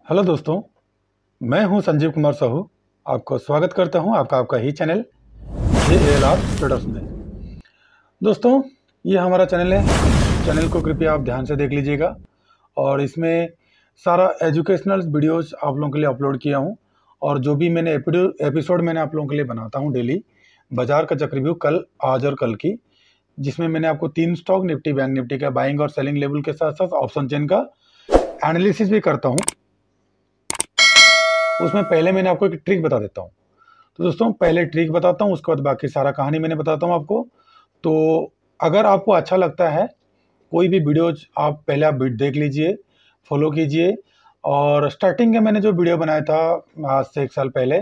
Hello दोस्तों, मैं हूं संजीव कुमार साहू। आपको स्वागत करता हूं आपका ही चैनल JLR ट्रेडर्स में। दोस्तों, ये हमारा चैनल है। चैनल को कृपया आप ध्यान से देख लीजिएगा और इसमें सारा एजुकेशनल वीडियोस आप लोगों के लिए अपलोड किया हूं। और जो भी मैंने एपिसोड मैंने आप लोगों के लिए बनाता हूं डेली, बाजार का चक्र रिव्यू कल, आज और कल की, जिसमें मैंने आपको 3 स्टॉक निफ्टी, बैंक निफ्टी का बाइंग और सेलिंग लेवल के साथ साथ ऑप्शन चेन का एनालिसिस भी करता हूं। उसमें पहले मैंने आपको एक ट्रिक बता देता हूँ। तो दोस्तों, पहले ट्रिक बताता हूँ, उसके बाद बाकी सारा कहानी मैंने बताता हूँ आपको। तो अगर आपको अच्छा लगता है कोई भी वीडियोज, आप पहले आप देख लीजिए, फॉलो कीजिए। और स्टार्टिंग में मैंने जो वीडियो बनाया था आज से 1 साल पहले,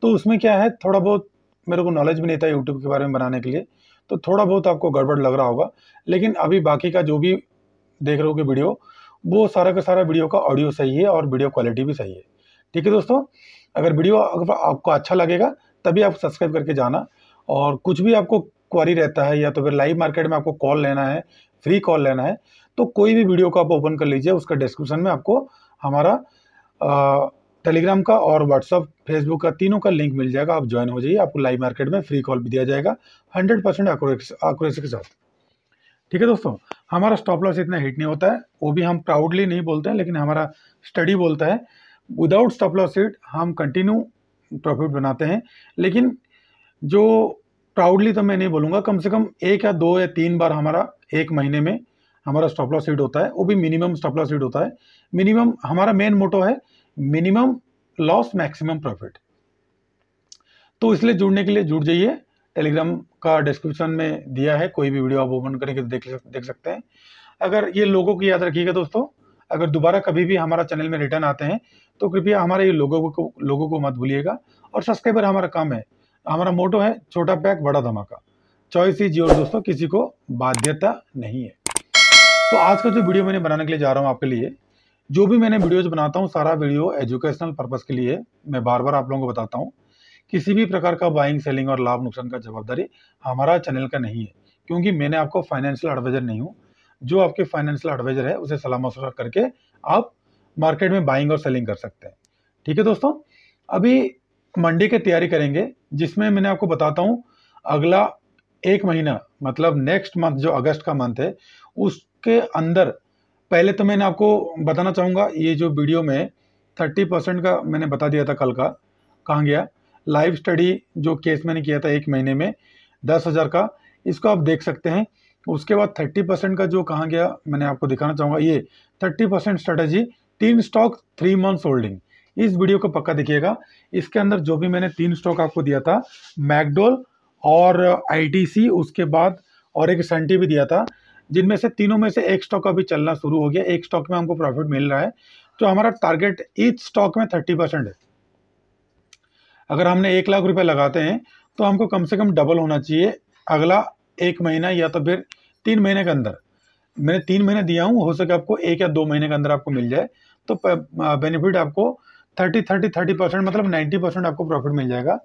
तो उसमें क्या है, थोड़ा बहुत मेरे को नॉलेज भी नहीं था यूट्यूब के बारे में बनाने के लिए, तो थोड़ा बहुत आपको गड़बड़ लग रहा होगा। लेकिन अभी बाकी का जो भी देख रहे हो कि वीडियो, वो सारा का सारा वीडियो का ऑडियो सही है और वीडियो क्वालिटी भी सही है। ठीक है दोस्तों, अगर वीडियो अगर आपको अच्छा लगेगा तभी आप सब्सक्राइब करके जाना। और कुछ भी आपको क्वारी रहता है या तो फिर लाइव मार्केट में आपको कॉल लेना है, फ्री कॉल लेना है, तो कोई भी वीडियो को आप ओपन कर लीजिए। उसका डिस्क्रिप्शन में आपको हमारा टेलीग्राम का और व्हाट्सअप, फेसबुक का, तीनों का लिंक मिल जाएगा। आप ज्वाइन हो जाइए, आपको लाइव मार्केट में फ्री कॉल भी दिया जाएगा 100% एक्यूरेसी के साथ। ठीक है दोस्तों, हमारा स्टॉप लॉस इतना हिट नहीं होता है, वो भी हम प्राउडली नहीं बोलते हैं, लेकिन हमारा स्टडी बोलता है विदाउट स्टॉप लॉस हिट हम कंटिन्यू प्रॉफिट बनाते हैं। लेकिन जो प्राउडली तो मैं नहीं बोलूँगा, कम से कम 1 या 2 या 3 बार हमारा 1 महीने में हमारा स्टॉप लॉस हिट होता है, वो भी मिनिमम स्टॉप लॉस हिट होता है। मिनिमम हमारा मेन मोटो है, मिनिमम लॉस मैक्सिमम प्रॉफिट। तो इसलिए जुड़ने के लिए जुड़ जाइए। टेलीग्राम का डिस्क्रिप्शन में दिया है, कोई भी वीडियो आप ओपन करके देख सकते हैं। अगर ये लोगों को याद रखिएगा दोस्तों, अगर दोबारा कभी भी हमारा चैनल में रिटर्न आते हैं तो कृपया हमारे ये लोगों को मत भूलिएगा। और सब्सक्राइबर हमारा काम है, हमारा मोटो है छोटा पैक बड़ा धमाका, चॉइस इज योर दोस्तों, किसी को बाध्यता नहीं है। तो आज का जो वीडियो मैंने बनाने के लिए जा रहा हूँ आपके लिए, जो भी मैंने वीडियोज बनाता हूँ सारा वीडियो एजुकेशनल पर्पज़ के लिए। मैं बार बार आप लोगों को बताता हूँ, किसी भी प्रकार का बाइंग, सेलिंग और लाभ नुकसान का जवाबदारी हमारा चैनल का नहीं है, क्योंकि मैंने आपको फाइनेंशियल एडवाइजर नहीं हूँ। जो आपके फाइनेंशियल एडवाइजर है उसे सलाह मशवरा करके आप मार्केट में बाइंग और सेलिंग कर सकते हैं। ठीक है दोस्तों, अभी मंडी की तैयारी करेंगे, जिसमें मैंने आपको बताता हूँ अगला 1 महीना, मतलब नेक्स्ट मंथ जो अगस्त का मंथ है, उसके अंदर पहले तो मैंने आपको बताना चाहूँगा, ये जो वीडियो में 30% का मैंने बता दिया था कल का, कहाँ गया लाइव स्टडी जो केस मैंने किया था 1 महीने में 10,000 का, इसको आप देख सकते हैं। उसके बाद 30% का जो कहाँ गया मैंने आपको दिखाना चाहूँगा, ये 30% स्ट्रेटजी 3 स्टॉक 3 मंथ्स होल्डिंग। इस वीडियो को पक्का देखिएगा। इसके अंदर जो भी मैंने 3 स्टॉक आपको दिया था, मैकडोल और ITC, उसके बाद और एक सन्टी भी दिया था, जिनमें से तीनों में से एक स्टॉक अभी चलना शुरू हो गया। एक स्टॉक में हमको प्रॉफिट मिल रहा है। तो हमारा टारगेट ईच स्टॉक में 30% है। अगर हमने 1 लाख रुपए लगाते हैं तो हमको कम से कम डबल होना चाहिए अगला 1 महीना या तो फिर 3 महीने के अंदर। मैंने 3 महीने दिया हूँ, हो सके आपको 1 या 2 महीने के अंदर आपको मिल जाए, तो बेनिफिट आपको 30% मतलब 90% आपको प्रॉफिट मिल जाएगा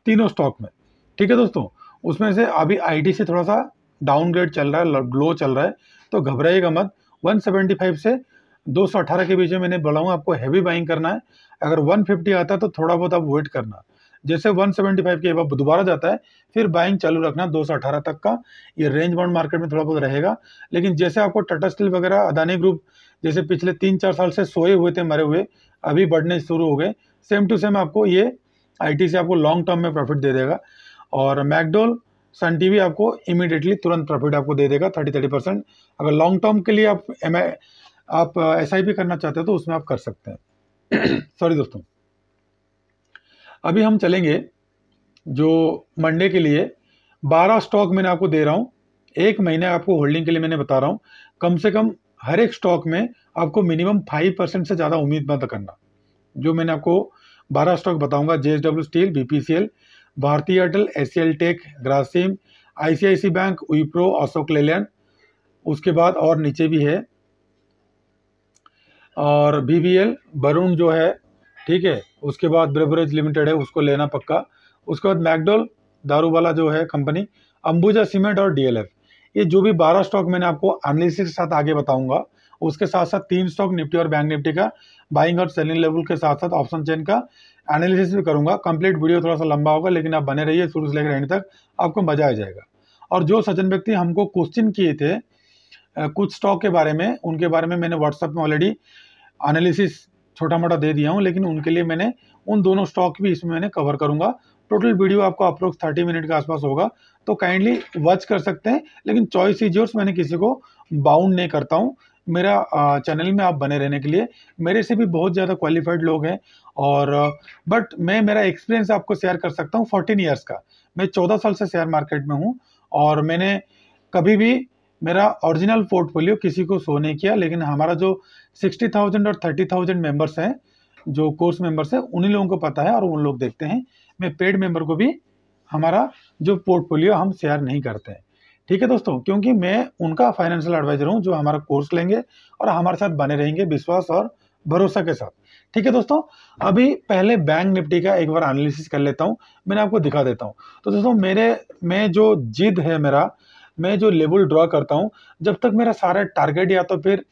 तीनों स्टॉक में। ठीक है दोस्तों, उसमें से अभी ITC थोड़ा सा डाउनग्रेड चल रहा है, लो चल रहा है, तो घबराइएगा मत। 175 से 218 के बीच में मैंने बोला हूँ आपको हैवी बाइंग करना है। अगर 150 आता है तो थोड़ा बहुत आप वेट करना, जैसे 175 के बाद दोबारा जाता है फिर बाइंग चालू रखना 218 तक का। ये रेंज बाउंड मार्केट में थोड़ा बहुत रहेगा, लेकिन जैसे आपको टाटा स्टील वगैरह, अदानी ग्रुप जैसे पिछले 3-4 साल से सोए हुए थे, मरे हुए, अभी बढ़ने शुरू हो गए, सेम टू सेम आपको ये ITC आपको लॉन्ग टर्म में प्रॉफिट दे देगा। और मैकडोल, सन टीवी आपको इमीडिएटली तुरंत प्रॉफिट आपको दे देगा 30%। अगर लॉन्ग टर्म के लिए आप SIP करना चाहते हो तो उसमें आप कर सकते हैं। सॉरी दोस्तों, अभी हम चलेंगे जो मंडे के लिए 12 स्टॉक मैंने आपको दे रहा हूँ। 1 महीने आपको होल्डिंग के लिए मैंने बता रहा हूँ। कम से कम हर एक स्टॉक में आपको मिनिमम 5% से ज़्यादा उम्मीद मत करना। जो मैंने आपको 12 स्टॉक बताऊंगा, JSW steel, BPCL, Bharti Airtel, SCL tech, Grasim, ICICI bank, Wipro, Ashok Leyland, उसके बाद और नीचे भी है, और BBL, वरुण जो है, ठीक है, उसके बाद ब्रेवरेज लिमिटेड है, उसको लेना पक्का। उसके बाद मैकडोल दारू वाला जो है कंपनी, अंबुजा सीमेंट और DLF। ये जो भी 12 स्टॉक मैंने आपको एनालिसिस के साथ आगे बताऊंगा, उसके साथ साथ 3 स्टॉक निफ्टी और बैंक निफ्टी का बाइंग और सेलिंग लेवल के साथ साथ ऑप्शन चेन का एनालिसिस भी करूंगा। कंप्लीट वीडियो थोड़ा सा लंबा होगा, लेकिन आप बने रहिए शुरू से लेकर एंड तक, आपको मजा आ जाएगा। और जो सज्जन व्यक्ति हमको क्वेश्चन किए थे कुछ स्टॉक के बारे में, उनके बारे में मैंने व्हाट्सएप में ऑलरेडी एनालिसिस छोटा मोटा दे दिया हूं, लेकिन उनके लिए मैंने उन दोनों स्टॉक भी इसमें मैंने कवर करूंगा। टोटल वीडियो आपको अप्रोक्स 30 मिनट के आसपास होगा, तो काइंडली वॉच कर सकते हैं, लेकिन चॉइस इज योर्स, मैंने किसी को बाउंड नहीं करता हूं। मेरा चैनल में आप बने रहने के लिए, मेरे से भी बहुत ज़्यादा क्वालिफाइड लोग हैं, और बट मैं मेरा एक्सपीरियंस आपको शेयर कर सकता हूँ 14 ईयर्स का। मैं 14 साल से शेयर मार्केट में हूँ, और मैंने कभी भी मेरा ओरिजिनल पोर्टफोलियो किसी को शो नहीं किया। लेकिन हमारा जो 60,000 और 30,000 मेंबर्स हैं, जो कोर्स मेंबर्स हैं, उन्हीं लोगों को पता है और उन लोग देखते हैं। मैं पेड मेंबर को भी हमारा जो पोर्टफोलियो हम शेयर नहीं करते हैं, ठीक है दोस्तों, क्योंकि मैं उनका फाइनेंशियल एडवाइजर हूं जो हमारा कोर्स लेंगे और हमारे साथ बने रहेंगे विश्वास और भरोसा के साथ। ठीक है दोस्तों, अभी पहले बैंक निफ्टी का एक बार एनालिसिस कर लेता हूं, मैंने आपको दिखा देता हूं। तो दोस्तों मैं जो जिद है मेरा, मैं जो लेवल ड्रॉ करता हूं, जब तक मेरा सारा टारगेट या तो फिर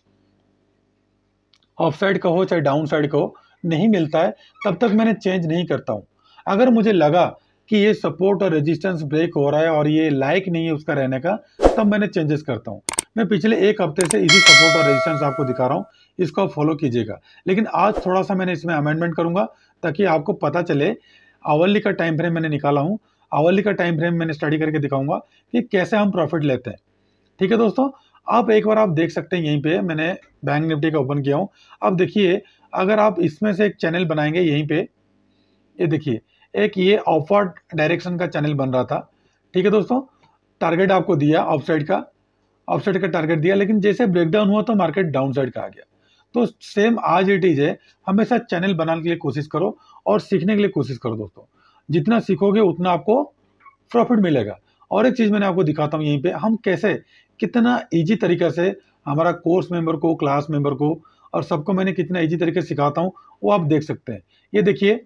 ऑफ साइड का हो चाहे डाउन साइड का हो नहीं मिलता है, तब तक मैंने चेंज नहीं करता हूं। अगर मुझे लगा कि ये सपोर्ट और रेजिस्टेंस ब्रेक हो रहा है और ये लाइक नहीं है उसका रहने का, तब मैंने चेंजेस करता हूं। मैं पिछले एक हफ्ते से इसी सपोर्ट और रेजिस्टेंस आपको दिखा रहा हूं, इसको आप फॉलो कीजिएगा। लेकिन आज थोड़ा सा मैंने इसमें अमेंडमेंट करूंगा, ताकि आपको पता चले। आवरली का टाइम फ्रेम मैंने निकाला हूं, आवरली का टाइम फ्रेम मैंने स्टडी करके दिखाऊंगा कि कैसे हम प्रॉफिट लेते हैं। ठीक है दोस्तों, आप एक बार आप देख सकते हैं, यहीं पे मैंने बैंक निफ्टी का ओपन किया हूं। अब देखिए, अगर आप इसमें से एक चैनल बनाएंगे यहीं पे, ये देखिए एक ये अपवर्ड डायरेक्शन का चैनल बन रहा था। ठीक है दोस्तों, टारगेट आपको दिया ऑफसाइड का टारगेट दिया, लेकिन जैसे ब्रेकडाउन हुआ तो मार्केट डाउन साइड का आ गया। तो सेम आज इट इज है, हमेशा चैनल बनाने के लिए कोशिश करो और सीखने के लिए कोशिश करो दोस्तों। जितना सीखोगे उतना आपको प्रॉफिट मिलेगा। और एक चीज मैंने आपको दिखाता हूँ यहीं पे, हम कैसे कितना इजी तरीका से हमारा कोर्स मेंबर को, क्लास मेंबर को और सबको मैंने कितना इजी तरीके से सिखाता हूँ, वो आप देख सकते हैं। ये देखिए,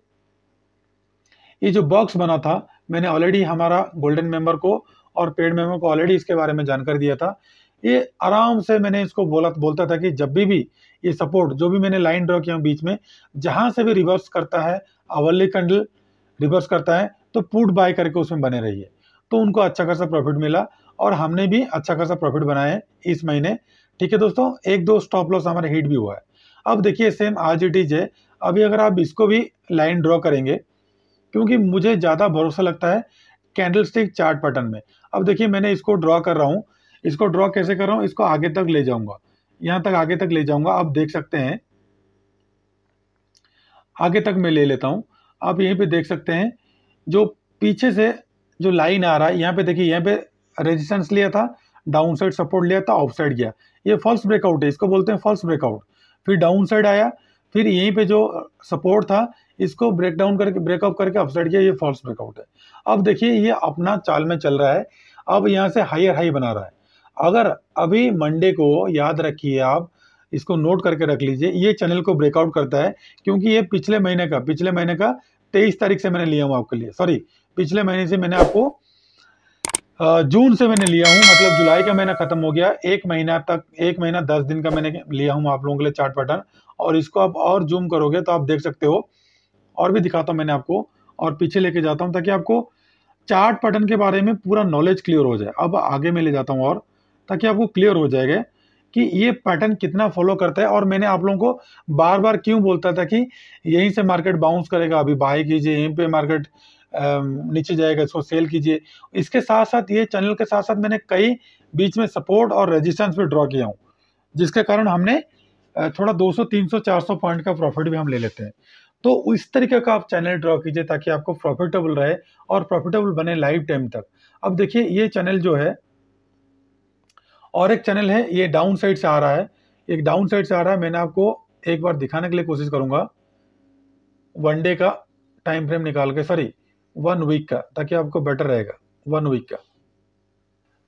ये जो बॉक्स बना था, मैंने ऑलरेडी हमारा गोल्डन मेंबर को और पेड मेंबर को ऑलरेडी इसके बारे में जानकारी दिया था। ये आराम से मैंने इसको बोलता था कि जब भी ये सपोर्ट, जो भी मैंने लाइन ड्रॉ किया बीच में, जहां से भी रिवर्स करता है, आवरली कैंडल रिवर्स करता है, तो पुट बाय करके उसमें बने रहिए। तो उनको अच्छा खासा प्रॉफिट मिला और हमने भी अच्छा खासा प्रॉफिट बनाया है इस महीने। ठीक है दोस्तों, एक दो स्टॉप लॉस हमारे हिट भी हुआ है। अब देखिए सेम आज इट इज है। अभी अगर आप इसको भी लाइन ड्रॉ करेंगे, क्योंकि मुझे ज़्यादा भरोसा लगता है कैंडलस्टिक चार्ट पैटर्न में। अब देखिए मैंने इसको ड्रॉ कर रहा हूँ, इसको ड्रॉ कैसे कर रहा हूँ, इसको आगे तक ले जाऊंगा, यहाँ तक आगे तक ले जाऊंगा। आप देख सकते हैं, आगे तक मैं ले लेता हूँ। आप यहीं पे देख सकते हैं, जो पीछे से जो लाइन आ रहा है, यहाँ पे देखिए, यहाँ पे रेजिस्टेंस लिया था, डाउन साइड सपोर्ट लिया था, ऑफ साइड गया, ये फॉल्स ब्रेकआउट है, इसको बोलते हैं फॉल्स ब्रेकआउट। फिर डाउन साइड आया, फिर यहीं पे जो सपोर्ट था इसको ब्रेकडाउन करके, ब्रेकअप करके अपसाइड किया, ये फॉल्स ब्रेकआउट है। अब देखिए ये अपना चाल में चल रहा है, अब यहाँ से हायर हाई बना रहा है। अगर अभी मंडे को, याद रखिए आप इसको नोट करके रख लीजिए, ये चैनल को ब्रेकआउट करता है, क्योंकि ये पिछले महीने का 23 तारीख से मैंने लिया हूँ आपके लिए, सॉरी पिछले महीने से मैंने आपको जून से मैंने लिया हूँ, मतलब जुलाई का महीना खत्म हो गया, 1 महीना तक, 1 महीना 10 दिन का मैंने लिया हूँ आप लोगों के लिए चार्ट पैटर्न। और इसको आप और जूम करोगे तो आप देख सकते हो, और भी दिखाता हूँ मैंने आपको, और पीछे लेके जाता हूँ ताकि आपको चार्ट पैटर्न के बारे में पूरा नॉलेज क्लियर हो जाए। अब आगे मैं ले जाता हूँ और, ताकि आपको क्लियर हो जाएगा कि ये पैटर्न कितना फॉलो करता है। और मैंने आप लोगों को बार बार क्यों बोलता था कि यहीं से मार्केट बाउंस करेगा, अभी बाय कीजिए, यहीं पे मार्केट नीचे जाएगा, इसको सेल कीजिए। इसके साथ साथ ये चैनल के साथ साथ मैंने कई बीच में सपोर्ट और रेजिस्टेंस भी ड्रॉ किया हूँ, जिसके कारण हमने थोड़ा 200, 300, 400 पॉइंट का प्रॉफिट भी हम ले लेते हैं। तो इस तरीके का आप चैनल ड्रॉ कीजिए ताकि आपको प्रॉफिटेबल रहे और प्रॉफिटेबल बने लाइफ टाइम तक। अब देखिए ये चैनल जो है, और एक चैनल है, ये डाउन साइड से आ रहा है, एक डाउन साइड से आ रहा है। मैंने आपको एक बार दिखाने के लिए कोशिश करूंगा, वन डे का टाइम फ्रेम निकाल के, सॉरी 1 वीक का, ताकि आपको बेटर रहेगा। 1 वीक का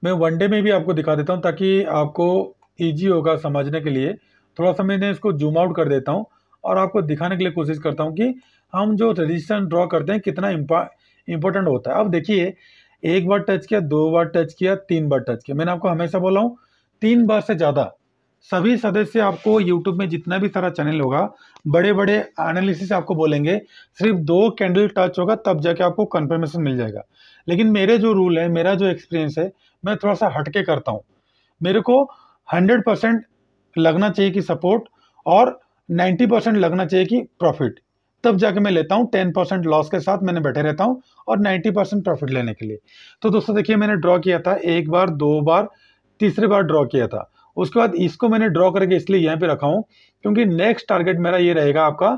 मैं वन डे में भी आपको दिखा देता हूं, ताकि आपको ईजी होगा समझने के लिए। थोड़ा सा मैंने इसको जूम आउट कर देता हूं और आपको दिखाने के लिए कोशिश करता हूं कि हम जो रेजिस्टेंस ड्रॉ करते हैं कितना इंपॉर्टेंट होता है। अब देखिए, 1 बार टच किया, 2 बार टच किया, 3 बार टच किया। मैंने आपको हमेशा बोला हूँ 3 बार से ज़्यादा सभी सदस्य आपको यूट्यूब में जितना भी सारा चैनल होगा, बड़े बड़े एनालिसिस आपको बोलेंगे सिर्फ 2 कैंडल टच होगा तब जाके आपको कंफर्मेशन मिल जाएगा। लेकिन मेरे जो रूल है, मेरा जो एक्सपीरियंस है, मैं थोड़ा सा हटके करता हूँ। मेरे को 100% लगना चाहिए कि सपोर्ट और 90% लगना चाहिए कि प्रॉफिट, तब जाके मैं लेता हूँ। 10% लॉस के साथ मैंने बैठे रहता हूँ और 90% प्रॉफिट लेने के लिए। तो दोस्तों देखिए, मैंने ड्रॉ किया था 1 बार, 2 बार, तीसरी बार ड्रॉ किया था। उसके बाद इसको मैंने ड्रॉ करके इसलिए यहाँ पे रखा हूँ क्योंकि नेक्स्ट टारगेट मेरा ये रहेगा आपका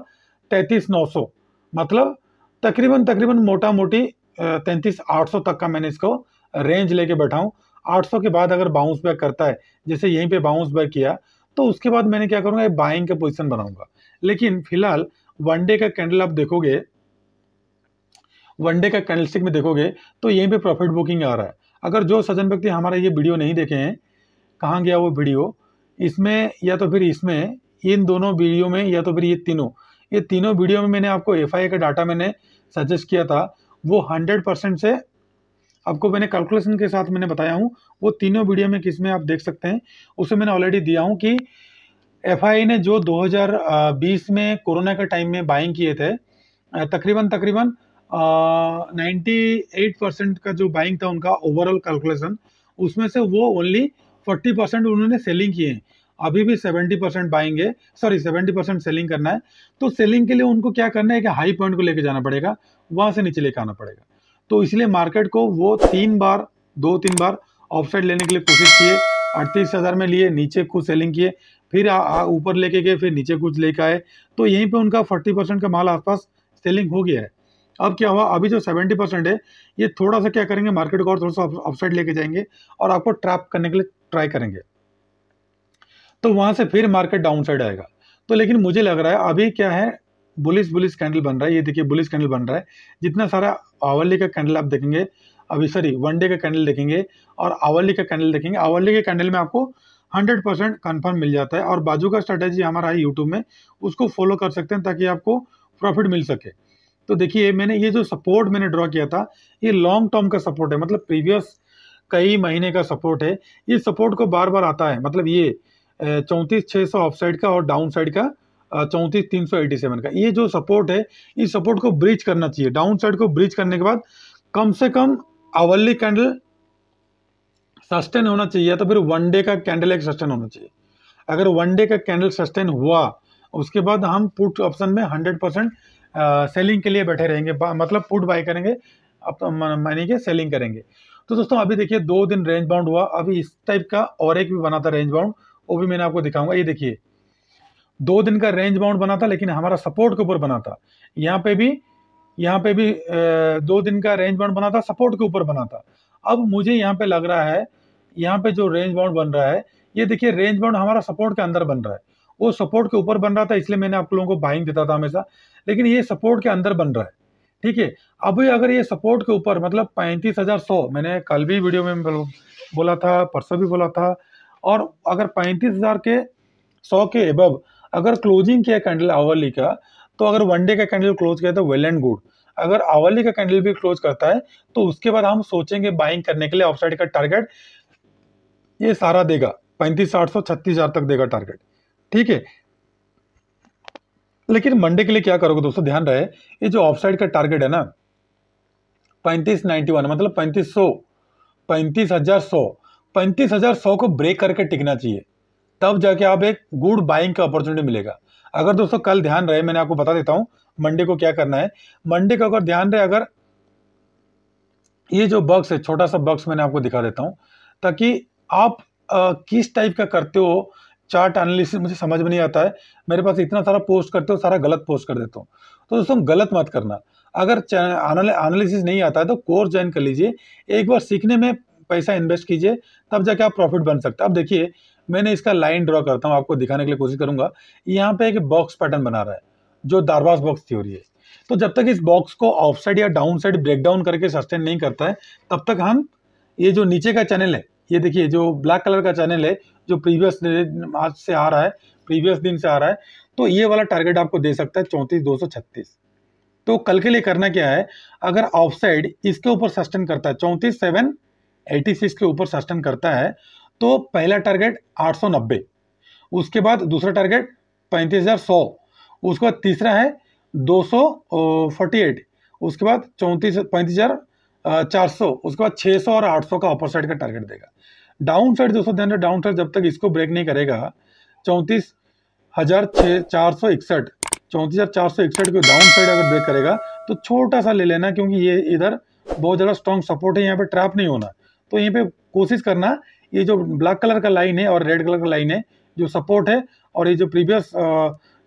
33,900, मतलब तकरीबन मोटा मोटी 33,800 तक का मैंने इसको रेंज लेके बैठा हूँ। 800 के बाद अगर बाउंस बैक करता है, जैसे यहीं पे बाउंस बैक किया, तो उसके बाद मैंने क्या करूँगा, बाइंग का पोजीशन बनाऊंगा। लेकिन फिलहाल वनडे का कैंडल आप देखोगे, वनडे का कैंडलस्टिक में देखोगे तो यहीं पे प्रॉफिट बुकिंग आ रहा है। अगर जो सज्जन व्यक्ति हमारा ये वीडियो नहीं देखे हैं, कहाँ गया वो वीडियो, इसमें या तो फिर इसमें, इन दोनों वीडियो में, या तो फिर ये तीनों वीडियो में मैंने आपको एफआई का डाटा मैंने सजेस्ट किया था, वो 100% से आपको मैंने कैलकुलेशन के साथ मैंने बताया हूँ। वो तीनों वीडियो में किसमें आप देख सकते हैं, उसे मैंने ऑलरेडी दिया हूँ कि एफआई ने जो 2020 में कोरोना के टाइम में बाइंग किए थे, तकरीबन 98% का जो बाइंग था उनका ओवरऑल कैलकुलेशन, उसमें से वो ओनली 40% उन्होंने सेलिंग किए हैं। अभी भी 70% बाइंग है, सॉरी 70% सेलिंग करना है। तो सेलिंग के लिए उनको क्या करना है कि हाई पॉइंट को लेके जाना पड़ेगा, वहां से नीचे लेके आना पड़ेगा। तो इसलिए मार्केट को वो 2-3 बार ऑफसाइड लेने के लिए कोशिश किए, 38,000 में लिए, नीचे कुछ सेलिंग किए, फिर ऊपर लेके गए, फिर नीचे कुछ लेके आए। तो यहीं पे उनका 40% का माल आसपास सेलिंग हो गया है। अब क्या हुआ, अभी जो 70% है, ये थोड़ा सा क्या करेंगे, मार्केट को और थोड़ा सा अपसाइड लेके जाएंगे और आपको ट्रैप करने के लिए ट्राई करेंगे। तो वहां से फिर मार्केट डाउन साइड आएगा। तो लेकिन मुझे लग रहा है अभी क्या है, बुलिश कैंडल बन रहा है। ये देखिए बुलिश कैंडल बन रहा है। जितना सारा आवरली का कैंडल आप देखेंगे, अभी सॉरी वनडे का कैंडल देखेंगे और आवरली का कैंडल देखेंगे, आवरली के कैंडल में आपको 100% कन्फर्म मिल जाता है। और बाजू का स्ट्रेटेजी हमारा है यूट्यूब में, उसको फॉलो कर सकते हैं ताकि आपको प्रॉफिट मिल सके। तो देखिए, मैंने ये जो सपोर्ट मैंने ड्रॉ किया था, ये लॉन्ग टर्म का सपोर्ट है, मतलब प्रीवियस कई महीने का सपोर्ट है। ये सपोर्ट को बार बार आता है, मतलब ये 34,600 ऑफ साइड का और डाउन साइड का 34,387 का, ये जो सपोर्ट है, इस सपोर्ट को ब्रीच करना चाहिए। डाउन साइड को ब्रीच करने के बाद कम से कम आवरली कैंडल सस्टेन होना चाहिए, तो फिर वनडे का कैंडल एक सस्टेन होना चाहिए। अगर वनडे का कैंडल सस्टेन हुआ, उसके बाद हम पुट ऑप्शन में 100% सेलिंग के लिए बैठे रहेंगे, मतलब पुट बाय करेंगे, मानी के सेलिंग करेंगे। तो दोस्तों अभी देखिए 2 दिन रेंज बाउंड हुआ। अभी इस टाइप का और एक भी बना था रेंज बाउंड, वो भी मैंने आपको दिखाऊंगा। ये देखिए 2 दिन का रेंज बाउंड बना था, लेकिन हमारा सपोर्ट के ऊपर बना था। यहाँ पे भी 2 दिन का रेंज बाउंड बना था, सपोर्ट के ऊपर बना था। अब मुझे यहाँ पे लग रहा है, यहाँ पे जो रेंज बाउंड बन रहा है, ये देखिए रेंज बाउंड हमारा सपोर्ट के अंदर बन रहा है। वो सपोर्ट के ऊपर बन रहा था, इसलिए मैंने आप लोगों को बाइंग देता था हमेशा, लेकिन ये सपोर्ट के अंदर बन रहा है। ठीक है, अभी अगर ये सपोर्ट के ऊपर, मतलब 35,100, मैंने कल भी वीडियो में बोला था, परसों भी बोला था, और अगर 35,100 के एबव अगर क्लोजिंग किया कैंडल आवरली का, तो अगर वनडे का कैंडल क्लोज किया तो वेल एंड गुड। अगर आवरली का कैंडल भी क्लोज करता है, तो उसके बाद हम सोचेंगे बाइंग करने के लिए। ऑफसाइड का टारगेट ये सारा देगा, 35,800, 36,000 तक देगा टारगेट। ठीक है, लेकिन मंडे के लिए क्या करोगे दोस्तों, ध्यान रहे, ये जो ऑफसाइड का टारगेट है ना 3591, मतलब 3500, 35,100, 35,100 को ब्रेक करके टिकना चाहिए, तब जाके आप एक गुड बाइंग का अपॉर्चुनिटी मिलेगा। अगर दोस्तों कल ध्यान रहे, मैंने आपको बता देता हूं मंडे को क्या करना है। मंडे को अगर ध्यान रहे, अगर ये जो बॉक्स है, छोटा सा बॉक्स मैंने आपको दिखा देता हूं, ताकि आप किस टाइप का करते हो चार्ट एनालिसिस, मुझे समझ में नहीं आता है। मेरे पास इतना सारा पोस्ट करते हो, सारा गलत पोस्ट कर देता हूँ। तो दोस्तों गलत मत करना। अगर एनालिसिस नहीं आता है तो कोर्स ज्वाइन कर लीजिए, एक बार सीखने में पैसा इन्वेस्ट कीजिए, तब जाके आप प्रॉफिट बन सकते हैं। अब देखिए, मैंने इसका लाइन ड्रॉ करता हूँ, आपको दिखाने के लिए कोशिश करूंगा। यहाँ पे एक बॉक्स पैटर्न बना रहा है, जो दारवास बॉक्स थ्योरी है। तो जब तक इस बॉक्स को ऑफ साइड या डाउन साइड ब्रेक डाउन करके सस्टेन नहीं करता है, तब तक हम, ये जो नीचे का चैनल है, ये देखिए जो ब्लैक कलर का चैनल है, जो प्रीवियस आज से आ रहा है, प्रीवियस दिन से आ रहा है, तो ये वाला टारगेट आपको दे सकता है 34,236। तो कल के लिए करना क्या है, अगर ऑफसाइड इसके ऊपर सस्टेन करता है, 34,786 के ऊपर सस्टेन करता है, तो पहला टारगेट 890, उसके बाद दूसरा टारगेट 35,100, उसके बाद तीसरा है 248, उसके बाद 35,400, उसके बाद 600 और 800 का अपर साइड का टारगेट देगा। डाउन साइड दोस्तों ध्यान रहे, डाउन साइड जब तक इसको ब्रेक नहीं करेगा 34,461 को डाउन साइड अगर ब्रेक करेगा तो छोटा सा ले लेना, क्योंकि ये इधर बहुत ज़्यादा स्ट्रॉन्ग सपोर्ट है, यहाँ पे ट्रैप नहीं होना। तो यहीं पे कोशिश करना, ये जो ब्लैक कलर का लाइन है और रेड कलर का लाइन है जो सपोर्ट है, और ये जो प्रीवियस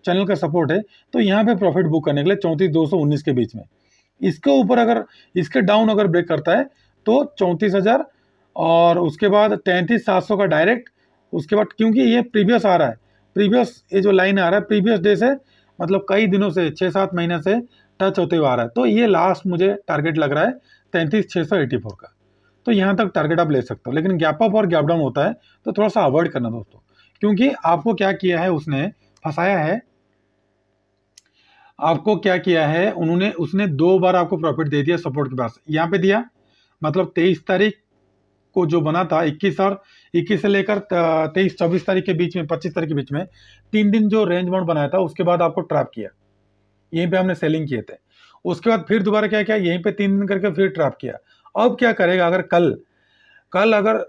चैनल का सपोर्ट है, तो यहाँ पे प्रॉफिट बुक करने के लिए 34,219 के बीच में। इसके ऊपर अगर इसके डाउन अगर ब्रेक करता है तो 34,000 और उसके बाद 33,700 का डायरेक्ट। उसके बाद क्योंकि ये प्रीवियस आ रहा है, प्रीवियस ये जो लाइन आ रहा है प्रीवियस डे से, मतलब कई दिनों से 6-7 महीने से टच होते हुए आ रहा है, तो ये लास्ट मुझे टारगेट लग रहा है 33,684 का। तो यहाँ तक टारगेट आप ले सकते हो, लेकिन गैप अप और गैप डाउन होता है तो थोड़ा सा अवॉइड करना दोस्तों, क्योंकि आपको क्या किया है, उसने फंसाया है, आपको क्या किया है उन्होंने, उसने 2 बार आपको प्रॉफिट दे दिया सपोर्ट के पास। यहाँ पे दिया मतलब 23 तारीख को जो बना था 21 से लेकर 23-24 तारीख के बीच में, 25 तारीख के बीच में 3 दिन जो रेंज बाउंड बनाया था, उसके बाद आपको ट्रैप किया, यहीं पे हमने सेलिंग किए थे। उसके बाद फिर दोबारा क्या किया, यहीं पे 3 दिन करके फिर ट्रैप किया। अब क्या करेगा, अगर कल अगर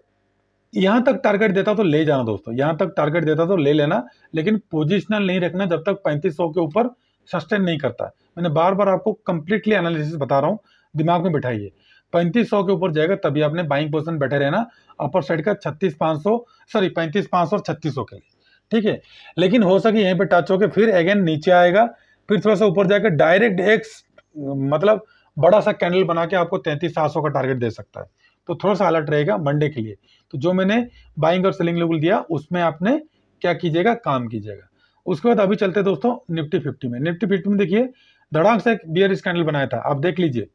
यहाँ तक टारगेट देता तो ले जाना दोस्तों, यहाँ तक टारगेट देता तो ले लेना, लेकिन पोजिशनल नहीं रखना जब तक 3500 के ऊपर सस्टेन नहीं करता। मैंने बार बार आपको कंप्लीटली एनालिसिस बता रहा हूँ, दिमाग में बिठाइए। 3500 के ऊपर जाएगा तभी आपने बाइंग पोजीशन बैठे रहना, अपर साइड का 35,500 और 3600 के लिए, ठीक है। लेकिन हो सके यहीं पे टच होकर फिर अगेन नीचे आएगा, फिर थोड़ा सा ऊपर जाकर डायरेक्ट एक मतलब बड़ा सा कैंडल बना के आपको 33,700 का टारगेट दे सकता है। तो थोड़ा सा अलर्ट रहेगा मंडे के लिए। तो जो मैंने बाइंग और सेलिंग लेवल दिया उसमें आपने क्या कीजिएगा, काम कीजिएगा। उसके बाद अभी चलते दोस्तों निफ्टी 50 में। निफ्टी 50 में देखिए धड़ाक से एक बियरिश कैंडल बनाया था, आप देख लीजिए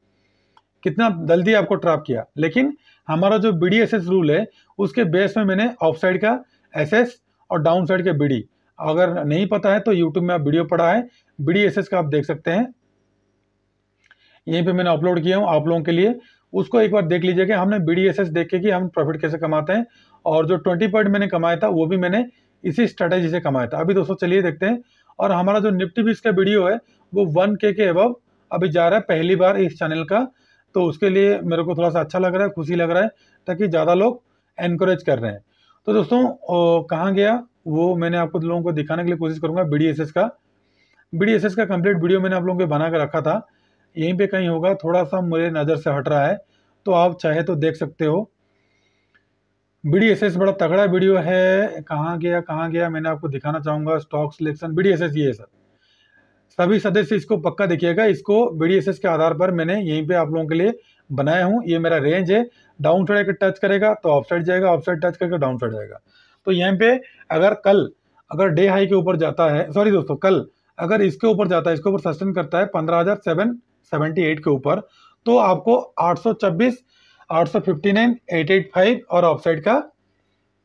कितना जल्दी आपको ट्रैप किया। लेकिन हमारा जो BDSS रूल है उसके बेस में मैंने ऑफ साइड का SS और डाउन साइड के BD, अगर नहीं पता है तो यूट्यूब में आप वीडियो पड़ा है BDSS का, आप देख सकते हैं, यहीं पे मैंने अपलोड किया हूँ आप लोगों के लिए, उसको एक बार देख लीजिए कि हमने BDSS देख के कि हम प्रॉफिट कैसे कमाते हैं। और जो 20 पॉइंट मैंने कमाया था वो भी मैंने इसी स्ट्रेटेजी से कमाया था। अभी दोस्तों चलिए देखते हैं। और हमारा जो निफ्टी 20 का वीडियो है वो 1K के अबव अभी जा रहा है, पहली बार इस चैनल का, तो उसके लिए मेरे को थोड़ा सा अच्छा लग रहा है, खुशी लग रहा है, ताकि ज़्यादा लोग एनकरेज कर रहे हैं। तो दोस्तों कहाँ गया वो मैंने आपको लोगों को दिखाने के लिए कोशिश करूँगा। BDSS का कंप्लीट वीडियो मैंने आप लोगों को बना कर रखा था, यहीं पे कहीं होगा, थोड़ा सा मेरे नज़र से हट रहा है, तो आप चाहे तो देख सकते हो। BDSS बड़ा तगड़ा वीडियो है, कहाँ गया मैंने आपको दिखाना चाहूँगा। स्टॉक सिलेक्शन BDSS ये है सर, सभी सदस्य इसको पक्का देखिएगा। इसको BDSS के आधार पर मैंने यहीं पे आप लोगों के लिए बनाया हूँ। ये मेरा रेंज है, डाउन साइड टच करेगा तो ऑफ साइड जाएगा, ऑफ साइड टच करेगा डाउन साइड जाएगा। तो यहाँ पे अगर डे हाई के ऊपर जाता है, सॉरी दोस्तों कल अगर इसके ऊपर जाता है, इसके ऊपर सस्टेन करता है 15,778 के ऊपर, तो आपको 826, 859, 885 और ऑफ साइड का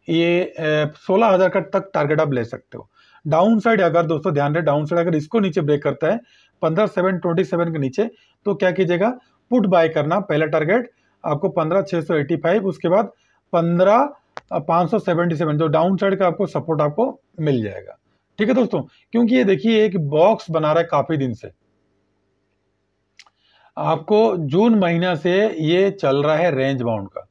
ये 16,000 का तक टारगेट आप ले सकते हो। डाउन साइड अगर दोस्तों ध्यान रहे, डाउन साइड अगर इसको नीचे ब्रेक करता है 15,727 के नीचे, तो क्या कीजिएगा, पुट बाय करना। पहला टारगेट आपको 15,685, उसके बाद 15,577 जो डाउन साइड का आपको सपोर्ट आपको मिल जाएगा, ठीक है दोस्तों। क्योंकि ये देखिए एक बॉक्स बना रहा है काफी दिन से, आपको जून महीना से ये चल रहा है रेंज बाउंड का।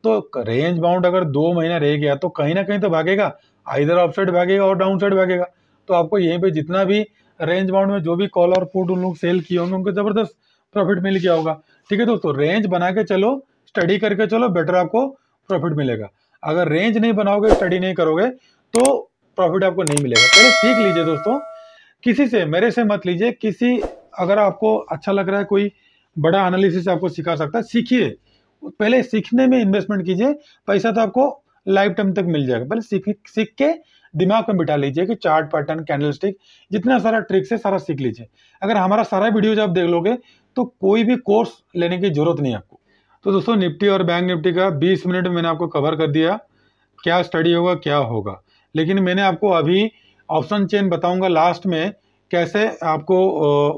तो रेंज बाउंड अगर 2 महीना रह गया तो कहीं ना कहीं तो भागेगा, इधर अप साइड भागेगा और डाउन साइड भागेगा। तो आपको यहीं पे जितना भी रेंज बाउंड में जो भी कॉल और पुट उन लोग सेल किए होंगे उनको जबरदस्त प्रॉफिट मिल गया होगा, ठीक है दोस्तों। रेंज बना के चलो, स्टडी करके चलो, बेटर आपको प्रॉफिट मिलेगा। अगर रेंज नहीं बनाओगे, स्टडी नहीं करोगे, तो प्रॉफिट आपको नहीं मिलेगा। पहले सीख लीजिए दोस्तों, किसी से, मेरे से मत लीजिए, किसी अगर आपको अच्छा लग रहा है, कोई बड़ा एनालिसिस आपको सिखा सकता है, सीखिए। पहले सीखने में इन्वेस्टमेंट कीजिए, पैसा तो आपको लाइफ टाइम तक मिल जाएगा। पहले सीख के दिमाग में बिठा लीजिए कि चार्ट पैटर्न, कैंडलस्टिक, जितना सारा ट्रिक्स है सारा सीख लीजिए। अगर हमारा सारा वीडियो जब आप देख लोगे तो कोई भी कोर्स लेने की जरूरत नहीं है आपको। तो दोस्तों निफ्टी और बैंक निफ्टी का 20 मिनट में मैंने आपको कवर कर दिया, क्या स्टडी होगा क्या होगा। लेकिन मैंने आपको अभी ऑप्शन चेन बताऊंगा लास्ट में, कैसे आपको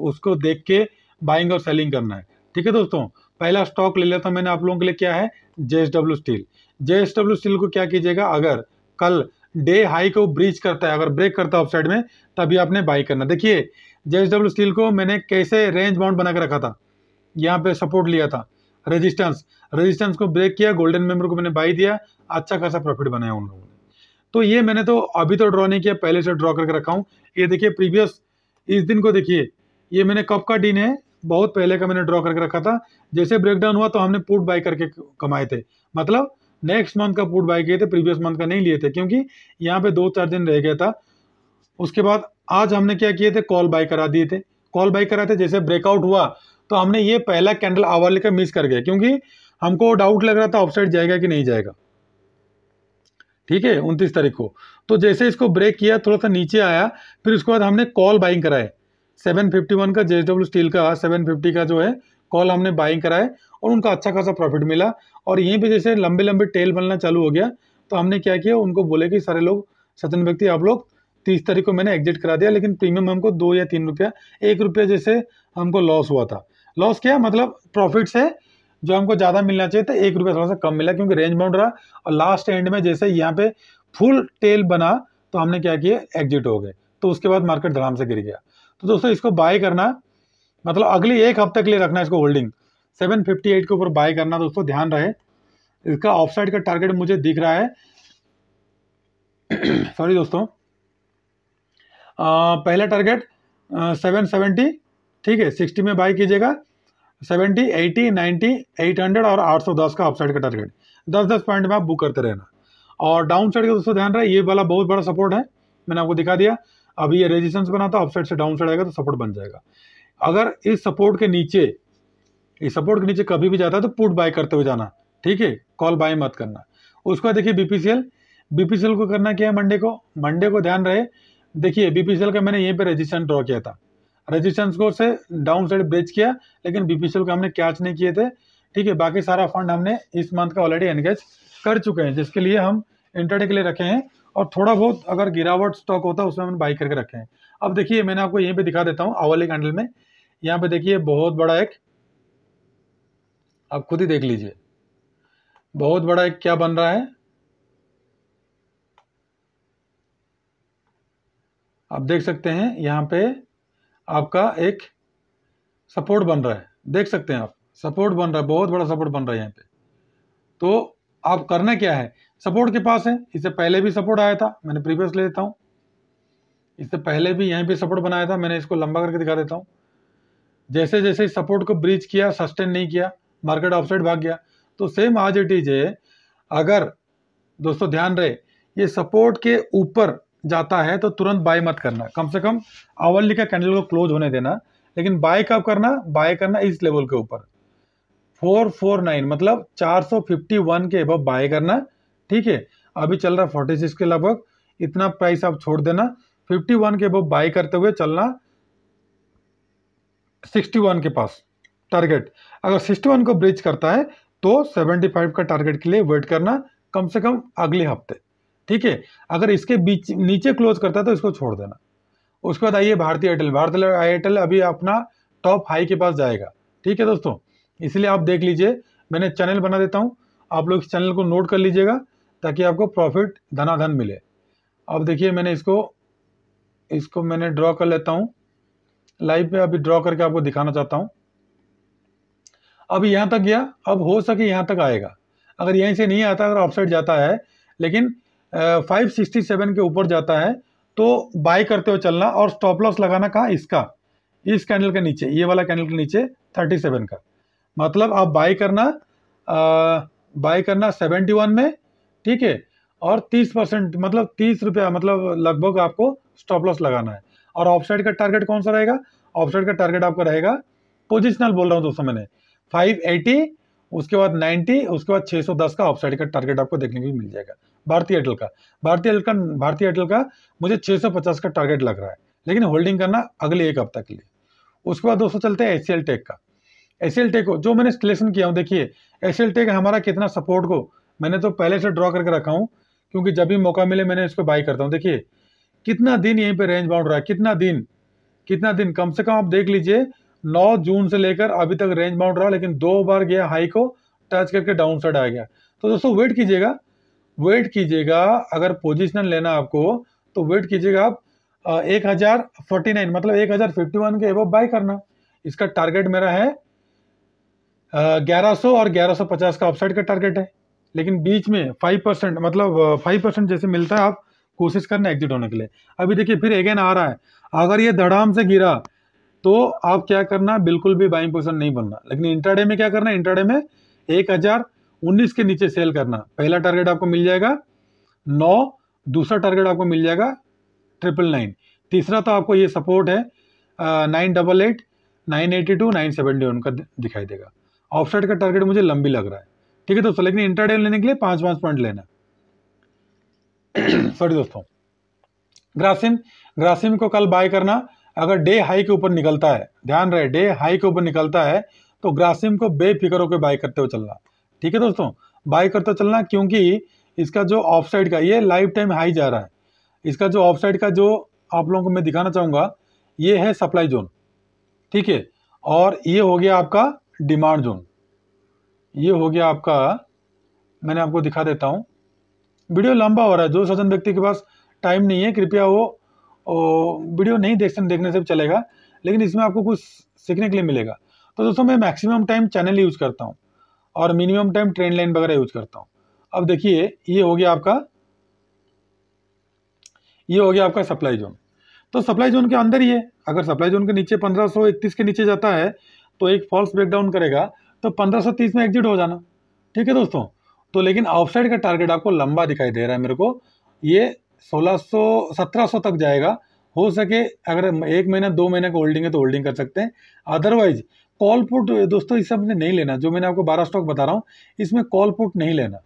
उसको देख के बाइंग और सेलिंग करना है, ठीक है दोस्तों। पहला स्टॉक ले लेता हूं मैंने आप लोगों के लिए, क्या है, JSW स्टील। JSW स्टील को क्या कीजिएगा, अगर कल डे हाई को ब्रीच करता है, अगर ब्रेक करता है अपसाइड में, तभी आपने बाई करना। देखिए जेएसडब्ल्यू स्टील को मैंने कैसे रेंज बाउंड बना के रखा था, यहाँ पे सपोर्ट लिया था, रेजिस्टेंस को ब्रेक किया, गोल्डन मेंबर को मैंने बाई दिया, अच्छा खासा प्रॉफिट बनाया उन लोगों ने। तो ये मैंने तो अभी तो ड्रॉ नहीं किया, पहले से ड्रॉ करके रखा हूँ। ये देखिए प्रीवियस इस दिन को देखिए, ये मैंने कब का दिन है, बहुत पहले का मैंने ड्रॉ करके रखा था। जैसे ब्रेकडाउन हुआ तो हमने पुट बाय करके कमाए थे, मतलब नेक्स्ट मंथ का पुट बाय किए थे, प्रीवियस मंथ का नहीं लिए थे, क्योंकि यहाँ पे 2-4 दिन रह गया था। उसके बाद आज हमने क्या किए थे, कॉल बाय करा दिए थे, कॉल बाय करा थे। जैसे ब्रेकआउट हुआ तो हमने ये पहला कैंडल आवरली का मिस कर गए, क्योंकि हमको डाउट लग रहा था अपसाइड जाएगा कि नहीं जाएगा, ठीक है, 29 तारीख को। तो जैसे इसको ब्रेक किया, थोड़ा सा नीचे आया, फिर उसके बाद हमने कॉल बाइंग कराए 751 का, जेएसडब्ल्यू स्टील का 750 का जो है कॉल हमने बाइंग कराए, और उनका अच्छा खासा प्रॉफिट मिला। और यहीं पे जैसे लंबे लंबे टेल बनना चालू हो गया, तो हमने क्या किया, उनको बोले कि सारे लोग, सचिन व्यक्ति आप लोग 30 तारीख को मैंने एग्जिट करा दिया, लेकिन प्रीमियम हमको 2 या 3 रुपया, 1 रुपया जैसे हमको लॉस हुआ था। लॉस क्या मतलब, प्रॉफिट से जो हमको ज़्यादा मिलना चाहिए था 1 रुपया थोड़ा सा कम मिला, क्योंकि रेंज बाउंड रहा। और लास्ट एंड में जैसे यहाँ पे फुल टेल बना, तो हमने क्या किया, एग्जिट हो गए। तो उसके बाद मार्केट धड़ाम से गिर गया। तो दोस्तों इसको बाय करना मतलब अगली 1 हफ्ते के लिए रखना, इसको होल्डिंग 758 के ऊपर बाय करना। दोस्तों ध्यान रहे, इसका ऑफसाइड का टारगेट मुझे दिख रहा है सॉरी दोस्तों, पहला टारगेट 770, ठीक है, 60 में बाय कीजिएगा, 70, 80, 90, 800 और 810 का अपसाइड का टारगेट, 10-10 पॉइंट में आप बुक करते रहना। और डाउन साइड का दोस्तों ध्यान रहे, ये वाला बहुत बड़ा सपोर्ट है, मैंने आपको दिखा दिया। अभी ये रेजिस्टेंस बना था, अपसाइड से डाउन साइड आएगा तो सपोर्ट बन जाएगा। अगर इस सपोर्ट के नीचे, इस सपोर्ट के नीचे कभी भी जाता है तो पुट बाय करते हुए जाना, ठीक है, कॉल बाय मत करना। उसके बाद देखिए बीपीसीएल को करना क्या है, मंडे को ध्यान रहे। देखिए बीपीसीएल का मैंने यहीं पे रेजिस्टेंस ड्रॉ किया था, रेजिस्टेंस को से डाउन साइड ब्रेच किया, लेकिन बीपीसीएल को हमने कैच नहीं किए थे, ठीक है। बाकी सारा फंड हमने इस मंथ का ऑलरेडी एनगेज कर चुके हैं, जिसके लिए हम इंट्राडे के लिए रखे हैं। और थोड़ा बहुत अगर गिरावट स्टॉक होता है उसमें हमने बाई करके रखे हैं। अब देखिए मैंने आपको यहीं पे दिखा देता हूँ आवली कैंडल में, यहाँ पे देखिए बहुत बड़ा एक, आप खुद ही देख लीजिए, बहुत बड़ा एक क्या बन रहा है, आप देख सकते हैं यहाँ पे आपका एक सपोर्ट बन रहा है, देख सकते हैं आप, सपोर्ट बन रहा है, बहुत बड़ा सपोर्ट बन रहा है यहाँ पे। तो आप करना क्या है, सपोर्ट के पास है, इससे पहले भी सपोर्ट आया था, मैंने प्रीवियस ले देता हूँ, इससे पहले भी यहीं पे सपोर्ट बनाया था, मैंने इसको लंबा करके दिखा देता हूँ। जैसे जैसे सपोर्ट को ब्रीच किया, सस्टेन नहीं किया, मार्केट ऑफसाइड भाग गया। तो सेम आज इट इज है, अगर दोस्तों ध्यान रहे, ये सपोर्ट के ऊपर जाता है तो तुरंत बाय मत करना, कम से कम आवली का कैंडल को क्लोज होने देना। लेकिन बाय कब करना, बाय करना इस लेवल के ऊपर 449 मतलब 451 के अबव बाय करना, ठीक है। अभी चल रहा 46 के लगभग, इतना प्राइस आप छोड़ देना, 51 के अबव बाय करते हुए चलना 61 के पास टारगेट। अगर 61 को ब्रीच करता है तो 75 का टारगेट के लिए वेट करना, कम से कम अगले हफ्ते, ठीक है। अगर इसके बीच नीचे क्लोज करता है तो इसको छोड़ देना। उसके बाद आइए भारतीय एयरटेल अभी अपना टॉप हाई के पास जाएगा, ठीक है दोस्तों। इसलिए आप देख लीजिए, मैंने चैनल बना देता हूं, आप लोग इस चैनल को नोट कर लीजिएगा ताकि आपको प्रॉफिट धनाधन मिले। अब देखिए मैंने इसको मैंने ड्रॉ कर लेता हूं लाइव पे, अभी ड्रॉ करके आपको दिखाना चाहता हूं। अब यहाँ तक गया, अब हो सके यहाँ तक आएगा, अगर यहीं से नहीं आता, अगर ऑफसाइड जाता है, लेकिन 567 के ऊपर जाता है तो बाय करते हुए चलना। और स्टॉप लॉस लगाना कहाँ, इसका, इस कैंडल के नीचे, ये वाला कैंडल के नीचे 37 का, मतलब आप बाय करना 71 में, ठीक है। और 30% मतलब 30 रुपया, मतलब लगभग आपको स्टॉप लॉस लगाना है। और ऑफसाइड का टारगेट कौन सा रहेगा, ऑफसाइड का टारगेट आपका रहेगा, पोजिशनल बोल रहा हूँ दोस्तों मैंने, 580, उसके बाद 90, उसके बाद 610 का ऑफसाइड का टारगेट आपको देखने को मिल जाएगा। भारतीय एयरटेल का मुझे 650 का टारगेट लग रहा है, लेकिन होल्डिंग करना अगले 1 हफ्ता के लिए। उसके बाद दोस्तों चलते हैं एचसीएल टेक का। एचसीएल टेक को जो मैंने सिलेक्शन किया हूँ, देखिए एचसीएल टेक हमारा कितना सपोर्ट को मैंने तो पहले से ड्रॉ करके रखा हूँ, क्योंकि जब भी मौका मिले मैंने इसको बाय करता हूँ। देखिए कितना दिन यहीं पे रेंज बाउंड रहा है, कितना दिन, कम से कम आप देख लीजिए 9 जून से लेकर अभी तक रेंज बाउंड रहा, लेकिन 2 बार गया हाई को टच करके डाउन साइड आ गया। तो दोस्तों वेट कीजिएगा, वेट कीजिएगा, अगर पोजिशनल लेना आपको तो वेट कीजिएगा आप 1049 मतलब 1051 के एबव बाय करना। इसका टारगेट मेरा है 1100 और 1150 का अपसाइड का टारगेट है, लेकिन बीच में 5% मतलब 5% जैसे मिलता है आप कोशिश करना एग्जिट होने के लिए। अभी देखिए फिर अगेन आ रहा है, अगर ये धड़ाम से गिरा तो आप क्या करना, बिल्कुल भी बाइंग पोजीशन नहीं बनना। लेकिन इंट्राडे में क्या करना, इंट्राडे में 1019 के नीचे सेल करना। पहला टारगेट आपको मिल जाएगा 9, दूसरा टारगेट आपको मिल जाएगा 999, तीसरा तो आपको ये सपोर्ट है 988, 982, 971 का दिखाई देगा। ऑफसाइड का टारगेट मुझे लंबी लग रहा है, ठीक है दोस्तों। लेकिन इंट्राडे लेने के लिए 5 पॉइंट लेना। सॉरी दोस्तों, ग्रासिम को कल बाय करना। अगर डे हाई के ऊपर निकलता है, ध्यान रहे डे हाई के ऊपर निकलता है तो ग्रासिम को बेफिक्र होकर बाय करते हुए चलना, ठीक है दोस्तों। बाय करते चलना, क्योंकि इसका जो ऑफ साइड का ये लाइफ टाइम हाई जा रहा है। इसका जो ऑफ साइड का जो आप लोगों को मैं दिखाना चाहूंगा, ये है सप्लाई जोन, ठीक है। और ये हो गया आपका डिमांड जोन, ये हो गया आपका, मैंने आपको दिखा देता हूँ। वीडियो लंबा हो रहा है, जो सज्जन व्यक्ति के पास टाइम नहीं है कृपया वो वीडियो नहीं देखने से भी चलेगा, लेकिन इसमें आपको कुछ सीखने के लिए मिलेगा। तो दोस्तों मैं मैक्सिमम टाइम चैनल यूज करता हूँ और मिनिमम टाइम ट्रेंड लाइन वगैरह यूज करता हूँ। अब देखिए ये हो गया आपका सप्लाई जोन। तो सप्लाई जोन के अंदर ही है, अगर सप्लाई जोन के नीचे 1531 के नीचे जाता है तो एक फॉल्स ब्रेकडाउन करेगा, तो 1530 में एग्जिट हो जाना, ठीक है दोस्तों। तो लेकिन आउटसाइड का टारगेट आपको लंबा दिखाई दे रहा है मेरे को, ये 1700 तक जाएगा। हो सके अगर 1 महीना 2 महीने का होल्डिंग है तो होल्डिंग कर सकते हैं, अदरवाइज कॉल पुट दोस्तों इस सब में नहीं लेना। जो मैंने आपको 12 स्टॉक बता रहा हूँ इसमें कॉल पुट नहीं लेना।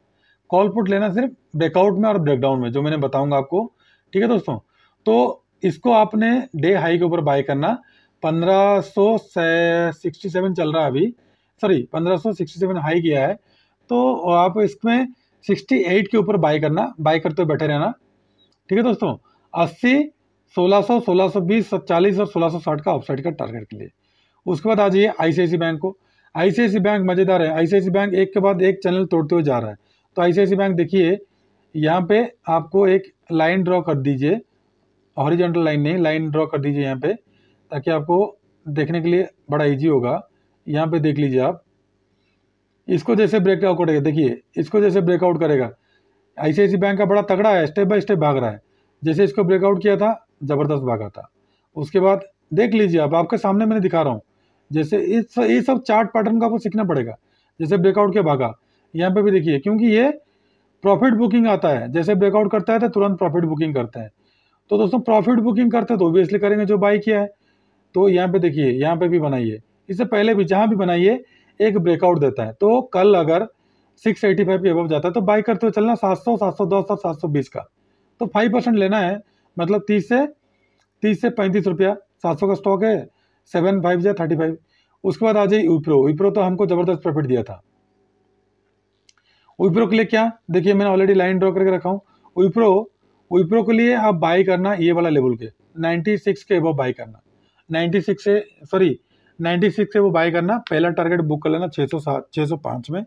कॉल पुट लेना सिर्फ ब्रेकआउट में और ब्रेकडाउन में, जो मैंने बताऊंगा आपको, ठीक है दोस्तों। तो इसको आपने डे हाई के ऊपर बाय करना। 1567 चल रहा है अभी, सॉरी 1567 हाई किया है, तो आप इसमें 68 के ऊपर बाय करना, बाय करते हुए बैठे रहना, ठीक है दोस्तों। 80, 1600, 1620, 40 और 1660 का अपसाइड का टारगेट के लिए। उसके बाद आ जाइए आईसीआईसी बैंक को। आईसीआईसी बैंक मजेदार है, आईसीआईसी बैंक एक के बाद एक चैनल तोड़ते हुए जा रहा है। तो आईसीआईसी बैंक देखिए, यहाँ पे आपको एक लाइन ड्रॉ कर दीजिए, हॉरिजॉन्टल लाइन नहीं, लाइन ड्रॉ कर दीजिए यहाँ पे, ताकि आपको देखने के लिए बड़ा इजी होगा। यहाँ पे देख लीजिए आप, इसको जैसे ब्रेकआउट करेगा, देखिए इसको जैसे ब्रेकआउट करेगा, आईसीआईसी बैंक का बड़ा तगड़ा है, स्टेप बाय स्टेप भाग रहा है। जैसे इसको ब्रेकआउट किया था जबरदस्त भागा था। उसके बाद देख लीजिए आप, आपके सामने मैंने दिखा रहा हूँ, जैसे ये सब चार्ट पैटर्न का आपको सीखना पड़ेगा। जैसे ब्रेकआउट किया भागा, यहाँ पे भी देखिए, क्योंकि ये प्रॉफिट बुकिंग आता है, जैसे ब्रेकआउट करता है तो तुरंत प्रॉफिट बुकिंग करते हैं। तो दोस्तों प्रॉफिट बुकिंग करते हैं तो ऑब्वियसली करेंगे जो बाई किया है। तो यहाँ पे देखिए, यहाँ पे भी बनाइए, इससे पहले भी जहाँ भी बनाइए एक ब्रेकआउट देता है। तो कल अगर 685 के अबव जाता है तो बाई करते हुए चलना 700, 710 और 720 का। तो 5% लेना है, मतलब 30 से 35 रुपया। 700 का स्टॉक है, 7 5 या 35। उसके बाद आ जाइए विप्रो तो हमको जबरदस्त प्रॉफिट दिया था। विप्रो के लिए क्या, देखिए मैंने ऑलरेडी लाइन ड्रॉ करके रखा हूँ। विप्रो के लिए आप बाई करना ये वाला लेवल के 96 के अबव बाई करना, 96 से वो बाई करना। पहला टारगेट बुक कर लेना 605 में,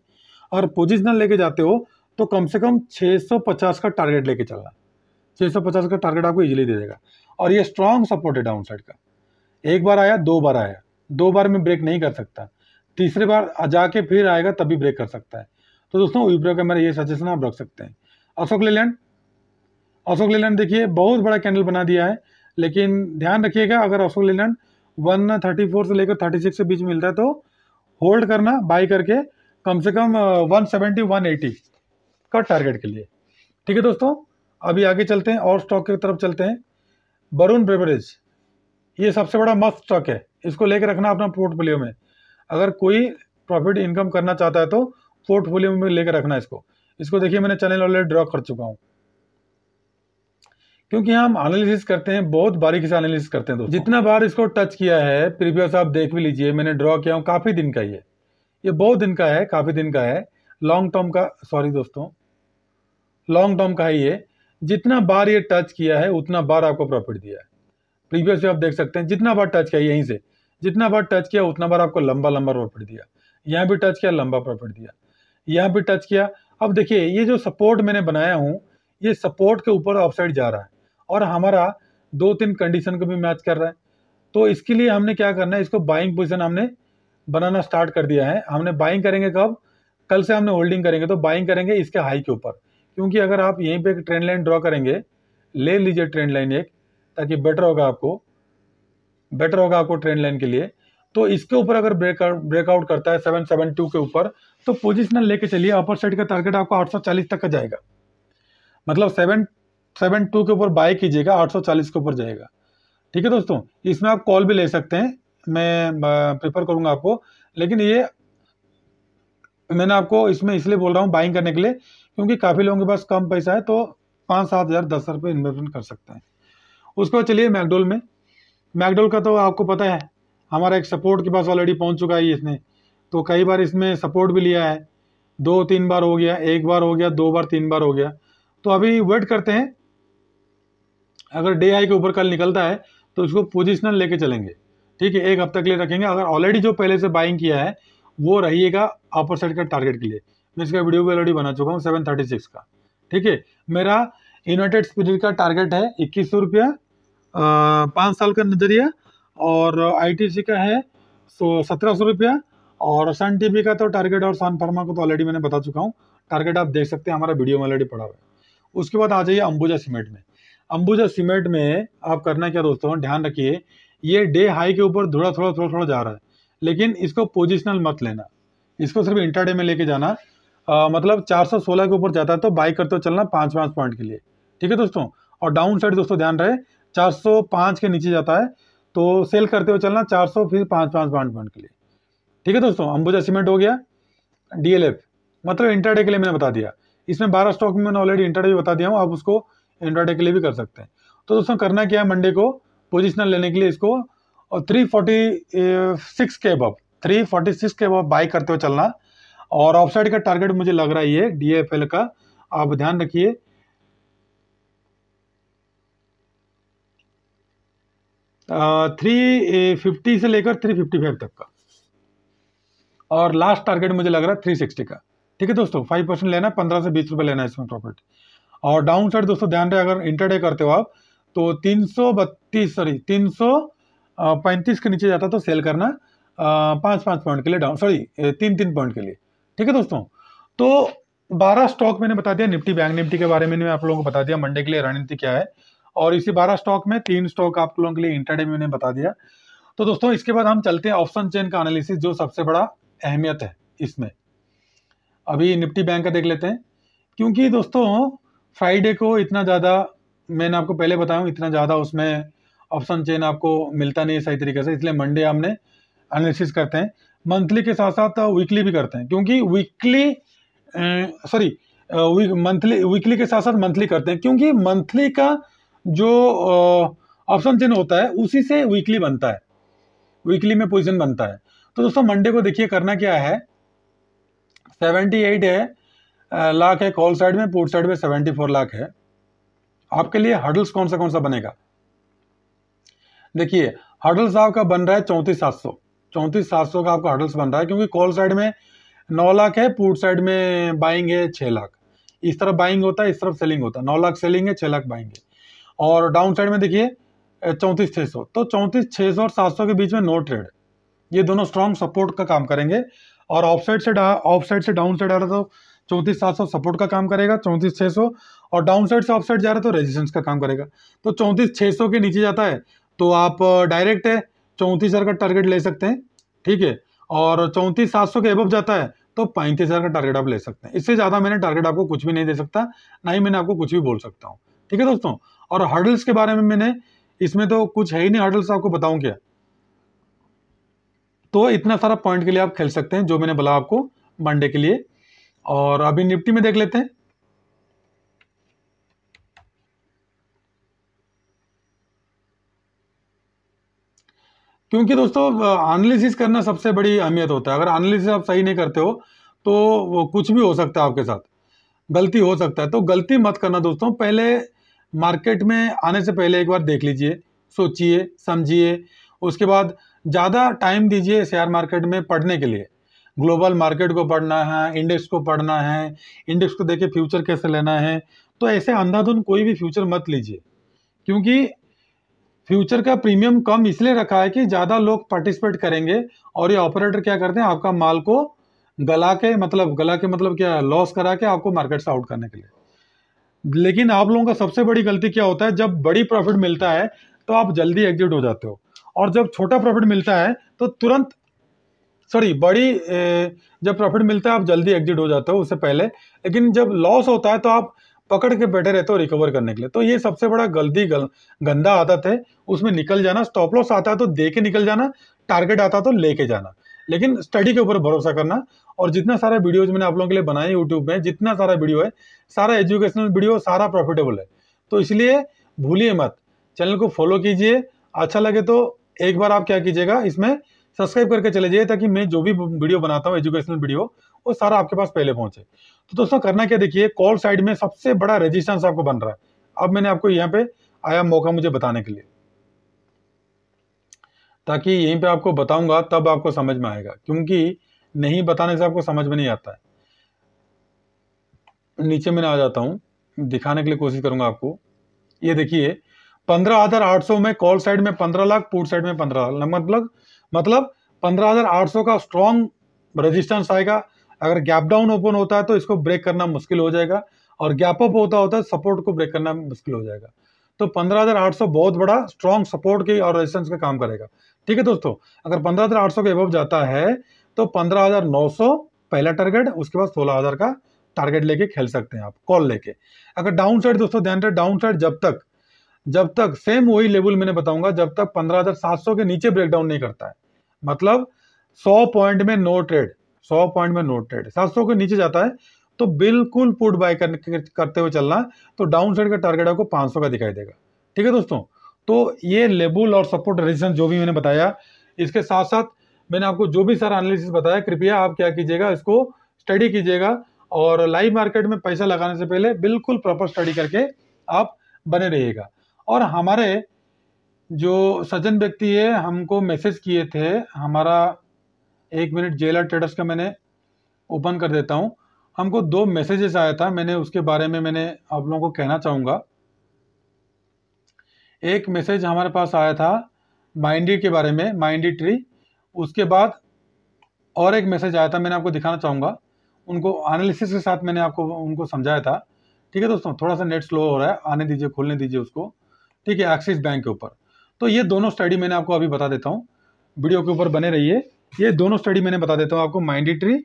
और पोजिशनल लेके जाते हो तो कम से कम 650 का टारगेट लेके चलना। 650 का टारगेट आपको इजीली दे देगा। और ये स्ट्रॉन्ग सपोर्ट है डाउन साइड का। एक बार आया, 2 बार आया, 2 बार में ब्रेक नहीं कर सकता, तीसरे बार जाके फिर आएगा तभी ब्रेक कर सकता है। तो दोस्तों विप्रो का मेरा ये सजेशन आप रख सकते हैं। अशोक लेलैंड देखिए बहुत बड़ा कैंडल बना दिया है, लेकिन ध्यान रखिएगा अगर अशोक लेलैंड 134 से लेकर 36 के बीच मिलता है तो होल्ड करना, बाई करके कम से कम 170 180 का टारगेट के लिए, ठीक है दोस्तों। अभी आगे चलते हैं और स्टॉक की तरफ चलते हैं। वरुण बेवरेज, ये सबसे बड़ा मस्त स्टॉक है, इसको लेकर रखना अपना पोर्टफोलियो में। अगर कोई प्रॉफिट इनकम करना चाहता है तो पोर्टफोलियो में लेकर रखना इसको देखिए मैंने चैनल ऑलरेडी ड्रॉ कर चुका हूँ, क्योंकि हम एनालिसिस करते हैं, बहुत बारीकी से एनालिसिस करते हैं दोस्तों। जितना बार इसको टच किया है प्रीवियस आप देख भी लीजिए, मैंने ड्रॉ किया हूँ, काफी दिन का ये बहुत दिन का है, काफी दिन का है, लॉन्ग टर्म का, सॉरी दोस्तों लॉन्ग टर्म का है ये। जितना बार ये टच किया है उतना बार आपको प्रॉफिट दिया है। प्रीवियस भी आप देख सकते हैं, जितना बार टच किया यहीं से, जितना बार टच किया उतना बार आपको लंबा प्रॉफिट दिया। यहाँ भी टच किया, लंबा प्रॉफिट दिया, यहाँ भी टच किया, अब देखिए ये जो सपोर्ट मैंने बनाया हूँ, ये सपोर्ट के ऊपर ऑफसाइड जा रहा है और हमारा 2-3 कंडीशन को भी मैच कर रहा है। तो इसके लिए हमने क्या करना है, इसको बाइंग पोजीशन हमने बनाना स्टार्ट कर दिया है। हमने बाइंग करेंगे कब? कल से हमने होल्डिंग करेंगे, तो बाइंग करेंगे इसके हाई के ऊपर, क्योंकि अगर आप यहीं पे एक ट्रेंड लाइन ड्रॉ करेंगे, ले लीजिए ट्रेंड लाइन एक, ताकि बेटर होगा आपको ट्रेंड लाइन के लिए। तो इसके ऊपर अगर ब्रेकआउट करता है 772 के ऊपर, तो पोजिशनल लेके चलिए, अपर साइड का टारगेट आपको 840 तक का जाएगा, मतलब 772 के ऊपर बाय कीजिएगा, 840 के ऊपर जाएगा। ठीक है दोस्तों, इसमें आप कॉल भी ले सकते हैं, मैं प्रेफर करूंगा आपको, लेकिन ये मैंने आपको इसमें इसलिए बोल रहा हूँ बाइंग करने के लिए, क्योंकि काफ़ी लोगों के पास कम पैसा है, तो 5-7 हज़ार 10 हज़ार रुपये इन्वेस्टमेंट कर सकते हैं। उसके बाद चलिए मैकडोल में। मैकडोल का तो आपको पता है, हमारा एक सपोर्ट के पास ऑलरेडी पहुंच चुका है इसने, तो कई बार इसमें सपोर्ट भी लिया है, 2-3 बार हो गया, 1 बार हो गया, 2 बार 3 बार हो गया। तो अभी वेट करते हैं, अगर डे हाई के ऊपर कल निकलता है तो इसको पोजिशनल लेके चलेंगे। ठीक है, 1 हफ्ते के लिए रखेंगे। अगर ऑलरेडी जो पहले से बाइंग किया है वो रहिएगा अपर साइड का टारगेट के लिए। मैं इसका वीडियो भी ऑलरेडी बना चुका हूँ 736 का। ठीक है, मेरा यूनाइटेड स्पिरिट का टारगेट है 2100 रुपया 5 साल का नजरिया, और ITC का है 1700 रुपया, और सन टीवी का तो टारगेट, और सन फार्मा को तो ऑलरेडी मैंने बता चुका हूँ। टारगेट आप देख सकते हैं, हमारा वीडियो में ऑलरेडी पड़ा हुआ है। उसके बाद आ जाइए अंबुजा सीमेंट में। अंबुजा सीमेंट में आप करना क्या दोस्तों, ध्यान रखिए, ये डे हाई के ऊपर थोड़ा थोड़ा जा रहा है, लेकिन इसको पोजिशनल मत लेना, इसको सिर्फ इंट्राडे में लेके जाना। मतलब 416 के ऊपर जाता है तो बाई करते हुए चलना 5-5 पॉइंट के लिए। ठीक है दोस्तों, और डाउन साइड दोस्तों ध्यान रहे 405 के नीचे जाता है तो सेल करते हुए चलना 400, फिर 5-5 पॉइंट के लिए। ठीक है दोस्तों, अंबुजा सीमेंट हो गया। DLF मतलब इंट्राडे के लिए मैंने बता दिया, इसमें 12 स्टॉक में मैंने ऑलरेडी इंट्राडे भी बता दिया हूँ, आप उसको इंट्राडे के लिए भी कर सकते हैं। तो दोस्तों करना क्या है, मंडे को पोजिशनल लेने के लिए इसको 346 के अबव 346 के अबव बाई करते हुए चलना, और ऑफसाइड का टारगेट मुझे लग रहा है ये DFL का, आप ध्यान रखिए 350 से लेकर 355 तक का, और लास्ट टारगेट मुझे लग रहा है 360 का। ठीक है दोस्तों, 5% लेना, 15 से 20 रुपए लेना है इसमें प्रॉफिट। और डाउन साइड दोस्तों ध्यान रहे, अगर इंटरडे करते हो आप तो 335 के नीचे जाता तो सेल करना 5-5 पॉइंट के लिए, 3-3 पॉइंट के लिए। ठीक है दोस्तों, तो 12 स्टॉक मैंने बता दिया। निफ्टी बैंक निफ्टी के बारे में मैं आप लोगों को बता दिया, मंडे के लिए रणनीति क्या है, और इसी 12 स्टॉक में 3 स्टॉक आप लोगों के लिए इंट्राडे में मैंने बता दिया। तो दोस्तों इसके बाद हम चलते हैं ऑप्शन चेन का एनालिसिस, जो सबसे बड़ा अहमियत है इसमें। अभी निफ्टी बैंक का देख लेते हैं, क्योंकि दोस्तों फ्राइडे को इतना ज़्यादा, मैंने आपको पहले बताया, इतना ज़्यादा उसमें ऑप्शन चेन आपको मिलता नहीं है सही तरीके से, इसलिए मंडे हमने एनालिसिस करते हैं। मंथली के साथ साथ वीकली भी करते हैं, क्योंकि वीकली के साथ साथ मंथली करते हैं, क्योंकि मंथली का जो ऑप्शन चेन होता है उसी से वीकली बनता है, वीकली में पोजीशन बनता है। तो दोस्तों मंडे को देखिए करना क्या है, 78 है लाख है कॉल साइड में, पुट साइड में 74 लाख है। आपके लिए हर्डल्स कौन सा बनेगा, देखिए हर्डल्स आपका बन रहा है 34,700 का आपका हर्डल्स बन रहा है, क्योंकि कॉल साइड में 9 लाख है, पुट साइड में बाइंग है 6 लाख। इस तरफ बाइंग होता है, इस तरफ सेलिंग होता है, 9 लाख सेलिंग है, 6 लाख बाइंग है। और डाउन साइड में देखिए 34,600, तो 34,600 और 700 के बीच में नो ट्रेड, ये दोनों स्ट्रॉन्ग सपोर्ट का काम करेंगे। और ऑफ साइड से डाउन साइड आ रहा तो 34,700 सपोर्ट का काम करेगा, 34,600, और डाउन साइड से ऑफ साइड जा रहा तो रेजिस्टेंस का काम करेगा। तो 34,600 के नीचे जाता है तो आप डायरेक्ट 34,000 का टारगेट ले सकते हैं। ठीक है, और 34,700 के अबव जाता है तो 35,000 का टारगेट आप ले सकते हैं। इससे ज़्यादा मैंने टारगेट आपको कुछ भी नहीं दे सकता, ना ही मैंने आपको कुछ भी बोल सकता हूँ। ठीक है दोस्तों, और हर्डल्स के बारे में मैंने, इसमें तो कुछ है ही नहीं, हर्डल्स आपको बताऊं क्या। तो इतना सारा पॉइंट के लिए आप खेल सकते हैं जो मैंने बोला आपको मंडे के लिए। और अभी निफ्टी में देख लेते हैं, क्योंकि दोस्तों एनालिसिस करना सबसे बड़ी अहमियत होता है। अगर एनालिसिस आप सही नहीं करते हो तो वो कुछ भी हो सकता है, आपके साथ गलती हो सकता है। तो गलती मत करना दोस्तों, पहले मार्केट में आने से पहले एक बार देख लीजिए, सोचिए समझिए, उसके बाद ज़्यादा टाइम दीजिए शेयर मार्केट में पढ़ने के लिए। ग्लोबल मार्केट को पढ़ना है, इंडेक्स को पढ़ना है, इंडेक्स को देखे फ्यूचर कैसे लेना है, तो ऐसे अंधाधुंध कोई भी फ्यूचर मत लीजिए, क्योंकि फ्यूचर का प्रीमियम कम इसलिए रखा है कि ज़्यादा लोग पार्टिसिपेट करेंगे और ये ऑपरेटर क्या करते हैं, आपका माल को गला के मतलब क्या, लॉस करा के आपको मार्केट से आउट करने के लिए। लेकिन आप लोगों का सबसे बड़ी गलती क्या होता है, जब बड़ी प्रॉफिट मिलता है तो आप जल्दी एग्जिट हो जाते हो, और जब छोटा प्रॉफिट मिलता है तो तुरंत जब प्रॉफिट मिलता है आप जल्दी एग्जिट हो जाते हो उससे पहले, लेकिन जब लॉस होता है तो आप पकड़ के बैठे रहते हो रिकवर करने के लिए। तो ये सबसे बड़ा गंदा आदत है, उसमें निकल जाना। स्टॉप लॉस आता है तो दे के निकल जाना, टारगेट आता है तो लेके जाना, लेकिन स्टडी के ऊपर भरोसा करना। और जितना सारा वीडियोज मैंने आप लोगों के लिए बनाए यूट्यूब में, जितना सारा वीडियो है, सारा एजुकेशनल वीडियो, सारा प्रॉफिटेबल है। तो इसलिए भूलिए मत, चैनल को फॉलो कीजिए। अच्छा लगे तो एक बार आप क्या कीजिएगा, इसमें सब्सक्राइब करके चले जाइए, ताकि मैं जो भी वीडियो बनाता हूँ एजुकेशनल वीडियो, वो सारा आपके पास पहले पहुंचे। तो दोस्तों करना क्या, देखिए कॉल साइड में सबसे बड़ा रेजिस्टेंस आपको बन रहा है। अब मैंने आपको यहाँ पे आया मौका मुझे बताने के लिए, ताकि यहीं पे आपको बताऊंगा तब आपको समझ में आएगा, क्योंकि नहीं बताने से आपको समझ में नहीं आता है। नीचे मैंने आ जाता हूँ, दिखाने के लिए कोशिश करूंगा आपको। ये देखिए 15,800 में कॉल साइड में 15 लाख, पुट साइड में 15 लाख, मतलब 15,800 का स्ट्रॉन्ग रेजिस्टेंस आएगा। अगर गैप डाउन ओपन होता है तो इसको ब्रेक करना मुश्किल हो जाएगा, और गैप अप होता है सपोर्ट को ब्रेक करना मुश्किल हो जाएगा। तो 15,800 बहुत बड़ा स्ट्रॉन्ग सपोर्ट की और रेजिस्टेंस का काम करेगा। ठीक है दोस्तों, अगर 15,800 के अबव जाता है तो 15,900 पहला टारगेट, उसके बाद 16,000 का टारगेट लेके खेल सकते हैं आप कॉल लेके। अगर डाउन साइड, दोस्तों ध्यान रहे, डाउन साइड जब तक सेम वही लेवल मैंने बताऊंगा, जब तक 15,700 के नीचे ब्रेकडाउन नहीं करता है, मतलब 100 पॉइंट में नो ट्रेड, 100 पॉइंट में नो ट्रेड, 700 के नीचे जाता है तो बिल्कुल पुट बाय करते हुए चलना। तो डाउन साइड का टारगेट आपको 500 का दिखाई देगा। ठीक है दोस्तों, तो ये लेवल और सपोर्ट रेजिस्टेंस जो भी मैंने बताया, इसके साथ साथ मैंने आपको जो भी सारा एनालिसिस बताया, कृपया आप क्या कीजिएगा, इसको स्टडी कीजिएगा, और लाइव मार्केट में पैसा लगाने से पहले बिल्कुल प्रॉपर स्टडी करके आप बने रहिएगा। और हमारे जो सज्जन व्यक्ति है हमको मैसेज किए थे, हमारा 1 मिनट जेलर ट्रेडर्स का मैंने ओपन कर देता हूं, हमको 2 मैसेजेस आया था, मैंने उसके बारे में मैंने आप लोगों को कहना चाहूंगा। एक मैसेज हमारे पास आया था माइंडी के बारे में, माइंडी ट्री। उसके बाद और एक मैसेज आया था, मैंने आपको दिखाना चाहूंगा, उनको एनालिसिस के साथ मैंने आपको उनको समझाया था। ठीक है दोस्तों, थोड़ा सा नेट स्लो हो रहा है, आने दीजिए, खोलने दीजिए उसको। ठीक है, एक्सिस बैंक के ऊपर। तो ये दोनों स्टडी मैंने आपको अभी बता देता हूँ, वीडियो के ऊपर बने रहिए। ये दोनों स्टडी मैंने बता देता हूँ आपको, माइंडी ट्री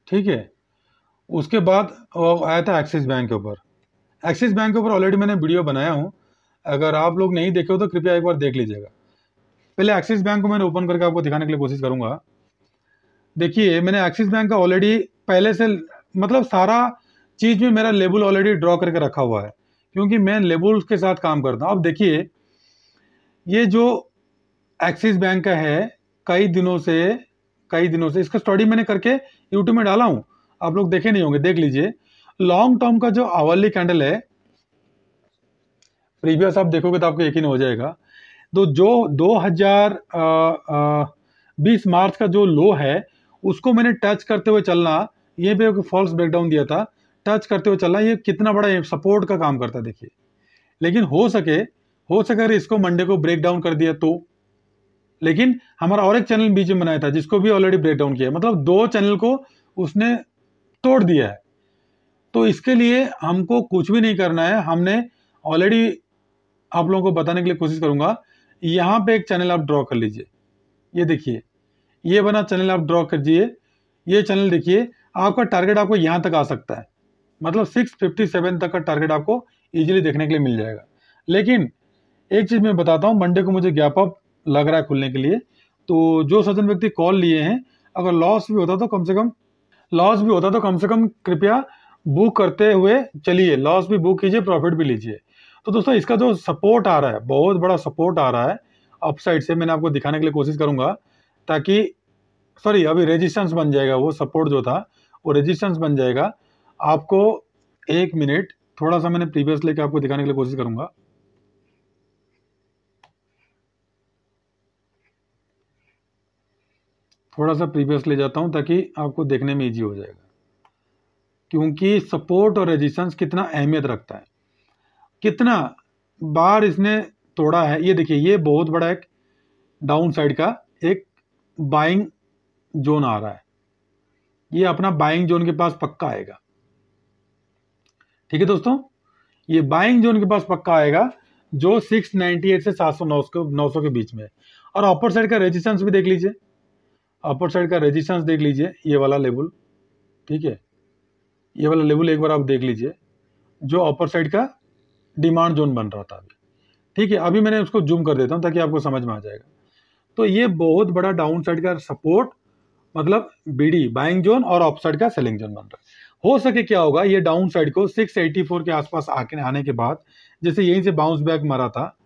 ठीक है। उसके बाद आया था एक्सिस बैंक के ऊपर। एक्सिस बैंक के ऊपर ऑलरेडी मैंने वीडियो बनाया हूँ, अगर आप लोग नहीं देखे हो तो कृपया एक बार देख लीजिएगा। पहले एक्सिस बैंक को मैंने ओपन करके आपको दिखाने के लिए कोशिश करूंगा। देखिए मैंने एक्सिस बैंक का ऑलरेडी पहले से, मतलब सारा चीज में मेरा लेबल ऑलरेडी ड्रॉ करके रखा हुआ है, क्योंकि मैं लेबल्स के साथ काम करता हूँ। अब देखिए ये जो एक्सिस बैंक का है, कई दिनों से इसका स्टडी मैंने करके यूट्यूब में डाला हूँ, आप लोग देखे नहीं होंगे, देख लीजिए। लॉन्ग टर्म का जो आवरली कैंडल है, प्रीवियस आप देखोगे तो आपको यकीन हो जाएगा। तो जो 2020 मार्च का जो लो है उसको मैंने टच करते हुए चलना, ये भी एक फॉल्स ब्रेकडाउन दिया था, टच करते हुए चलना, ये कितना बड़ा सपोर्ट का काम करता है देखिए। लेकिन हो सके अगर इसको मंडे को ब्रेक डाउन कर दिया तो, लेकिन हमारा और एक चैनल बीच में बनाया था जिसको भी ऑलरेडी ब्रेक डाउन किया, मतलब 2 चैनल को उसने तोड़ दिया है। तो इसके लिए हमको कुछ भी नहीं करना है, हमने ऑलरेडी आप लोगों को बताने के लिए कोशिश करूंगा। यहाँ पे एक चैनल आप ड्रॉ कर लीजिए, ये देखिए, ये बना चैनल आप ड्रॉ कीजिए। ये चैनल देखिए, आपका टारगेट आपको यहाँ तक आ सकता है, मतलब 657 तक का टारगेट आपको इजीली देखने के लिए मिल जाएगा। लेकिन एक चीज मैं बताता हूँ, मंडे को मुझे गैप अप लग रहा है खुलने के लिए, तो जो सज्जन व्यक्ति कॉल लिए हैं, अगर लॉस भी होता तो कम से कम कृपया बुक करते हुए चलिए, लॉस भी बुक कीजिए, प्रॉफिट भी लीजिए। तो दोस्तों इसका जो सपोर्ट आ रहा है, बहुत बड़ा सपोर्ट आ रहा है अपसाइड से, मैंने आपको दिखाने के लिए कोशिश करूंगा, ताकि अभी रेजिस्टेंस बन जाएगा, वो सपोर्ट जो था वो रेजिस्टेंस बन जाएगा। आपको 1 मिनट, थोड़ा सा मैंने प्रीवियस लेके आपको दिखाने के लिए कोशिश करूंगा। थोड़ा सा प्रीवियस ले जाता हूं ताकि आपको देखने में इजी हो जाएगा, क्योंकि सपोर्ट और रेजिस्टेंस कितना अहमियत रखता है, कितना बार इसने तोड़ा है। ये देखिए, ये बहुत बड़ा एक डाउन साइड का एक बाइंग जोन आ रहा है, ये अपना बाइंग जोन के पास पक्का आएगा। ठीक है दोस्तों, ये बाइंग जोन के पास पक्का आएगा जो 698 से 700 के बीच में है। और अपर साइड का रेजिस्टेंस भी देख लीजिए, अपर साइड का रेजिस्टेंस देख लीजिए, ये वाला लेवल, ठीक है, ये वाला लेवल एक बार आप देख लीजिए, जो अपर साइड का डिमांड जोन बन रहा था अभी। ठीक है, अभी मैंने उसको जूम कर देता हूं ताकि आपको समझ में आ जाएगा। तो ये बहुत बड़ा डाउन साइड का सपोर्ट, मतलब बीडी बाइंग जोन, और अप साइड का सेलिंग जोन बन रहा है। हो सके क्या होगा, ये डाउन साइड को 684 के आसपास आने के बाद, जैसे यहीं से बाउंस बैक मारा था,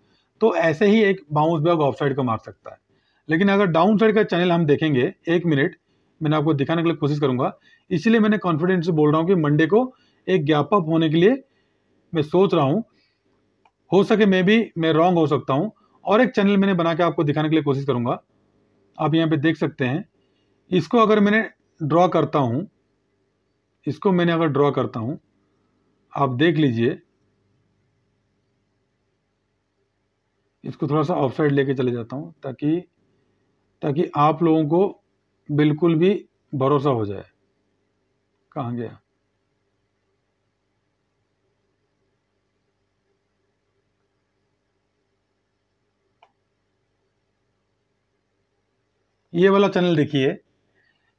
तो ऐसे ही एक बाउंस बैक ऑफ साइड को मार सकता है। लेकिन अगर डाउन साइड का चैनल हम देखेंगे, 1 मिनट मैंने आपको दिखाने के लिए कोशिश करूंगा, इसलिए मैंने कॉन्फिडेंस से बोल रहा हूं कि मंडे को एक गैप अप होने के लिए मैं सोच रहा हूं। हो सके मैं रॉन्ग हो सकता हूं। और एक चैनल मैंने बना के आपको दिखाने के लिए कोशिश करूंगा। आप यहाँ पे देख सकते हैं, इसको अगर मैंने ड्रॉ करता हूं, इसको मैंने अगर ड्रॉ करता हूं, आप देख लीजिए, इसको थोड़ा सा ऑफ साइड लेके चले जाता हूं ताकि आप लोगों को बिल्कुल भी भरोसा हो जाए। कहाँ गया, ये वाला चैनल देखिए,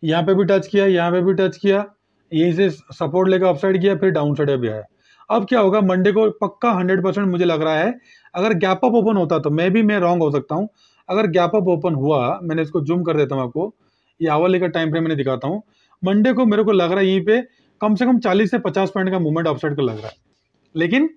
यहाँ पे भी टच किया, यहाँ पे भी टच किया, यहीं से सपोर्ट लेकर अपसाइड किया, फिर डाउन साइड भी आया। अब क्या होगा, मंडे को पक्का 100% मुझे लग रहा है, अगर गैप अप ओपन होता तो मैं रॉन्ग हो सकता हूं। अगर गैप अप ओपन हुआ, मैंने इसको जूम कर देता हूं आपको, ये आवरली का टाइम फ्रेम मैंने दिखाता हूं। मंडे को मेरे को लग रहा है यहीं पे कम से कम 40 से 50 पॉइंट का मूवमेंट अपसाइड का लग रहा है। लेकिन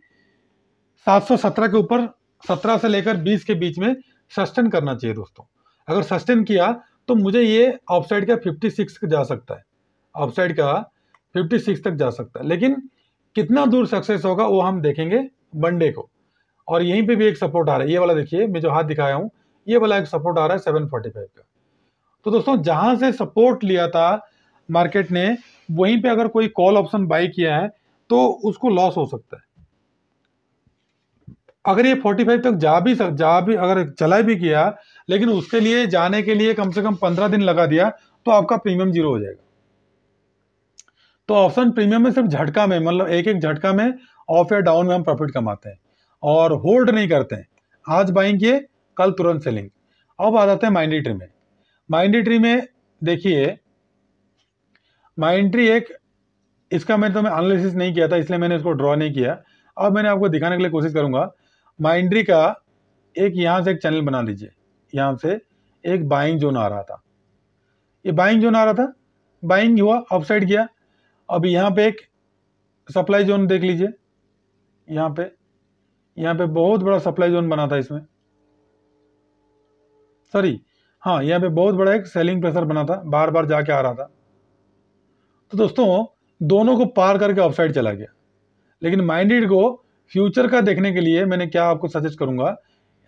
717 के ऊपर 17 से लेकर 20 के बीच में सस्टेन करना चाहिए दोस्तों। अगर सस्टेन किया तो मुझे ये अपसाइड का 56 जा सकता है, अपसाइड का 56 तक जा सकता है। लेकिन कितना दूर सक्सेस होगा वो हम देखेंगे मंडे को। और यहीं पे भी एक सपोर्ट आ रहा है, ये वाला देखिए, मैं जो हाथ दिखाया हूं, ये वाला एक सपोर्ट आ रहा है 745 का। तो दोस्तों, जहां से सपोर्ट लिया था मार्केट ने, वहीं पे अगर कोई कॉल ऑप्शन बाई किया है तो उसको लॉस हो सकता है। अगर ये 45 तक जा भी अगर चला भी किया, लेकिन उसके लिए जाने के लिए कम से कम 15 दिन लगा दिया, तो आपका प्रीमियम 0 हो जाएगा। तो ऑप्शन प्रीमियम में सिर्फ झटका में, मतलब एक एक झटका में ऑफ या डाउन में हम प्रॉफिट कमाते हैं और होल्ड नहीं करते हैं। आज बाइंग किए, कल तुरंत सेलिंग। अब आ जाते हैं माइंड्री ट्री में। माइंड्री ट्री में देखिए, माइंड्री एक, इसका मैं एनालिसिस नहीं किया था, इसलिए मैंने इसको ड्रॉ नहीं किया। अब मैंने आपको दिखाने के लिए कोशिश करूंगा। माइंड्री का एक यहां से एक चैनल बना लीजिए, यहां से एक बाइंग जोन आ रहा था, ये बाइंग जोन आ रहा था, बाइंग हुआ, अपसाइड गया। अब यहाँ पे एक सप्लाई जोन देख लीजिए, यहाँ पे बहुत बड़ा सप्लाई जोन बना था इसमें, सॉरी हाँ, यहाँ पे बहुत बड़ा एक सेलिंग प्रेशर बना था, बार बार जाके आ रहा था। तो दोस्तों, दोनों को पार करके अपसाइड चला गया। लेकिन माइंडेड को फ्यूचर का देखने के लिए मैंने क्या आपको सजेस्ट करूंगा,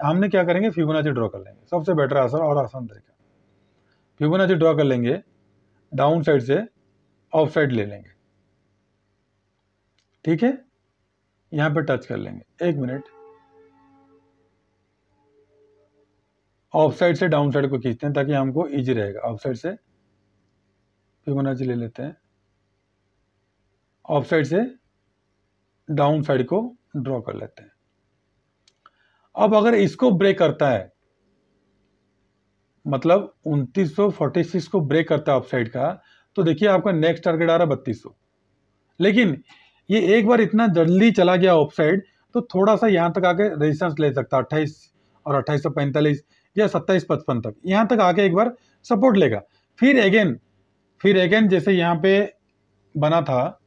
हमने क्या करेंगे, फिबोनाची ड्रॉ कर लेंगे, सबसे बेटर आसान तरीका। फिबोनाची ड्रॉ कर लेंगे, डाउन साइड से ऑफ साइड ले लेंगे, ठीक है, यहां पे टच कर लेंगे। 1 मिनट, ऑफ साइड से डाउन साइड को खींचते हैं ताकि हमको इजी रहेगा। ऑफ साइड से फिबोनाची ले लेते हैं, ऑफ साइड से डाउन साइड को ड्रॉ कर लेते हैं। अब अगर इसको ब्रेक करता है, मतलब 2946 को ब्रेक करता है अपसाइड का, तो देखिए आपका नेक्स्ट टारगेट आ रहा है 3200। लेकिन ये एक बार इतना जल्दी चला गया अपसाइड, तो थोड़ा सा यहां तक आके रेजिस्टेंस ले सकता है 28 और 2845 या 2755 तक, यहां तक आके एक बार सपोर्ट लेगा। फिर अगेन जैसे यहां पे बना था,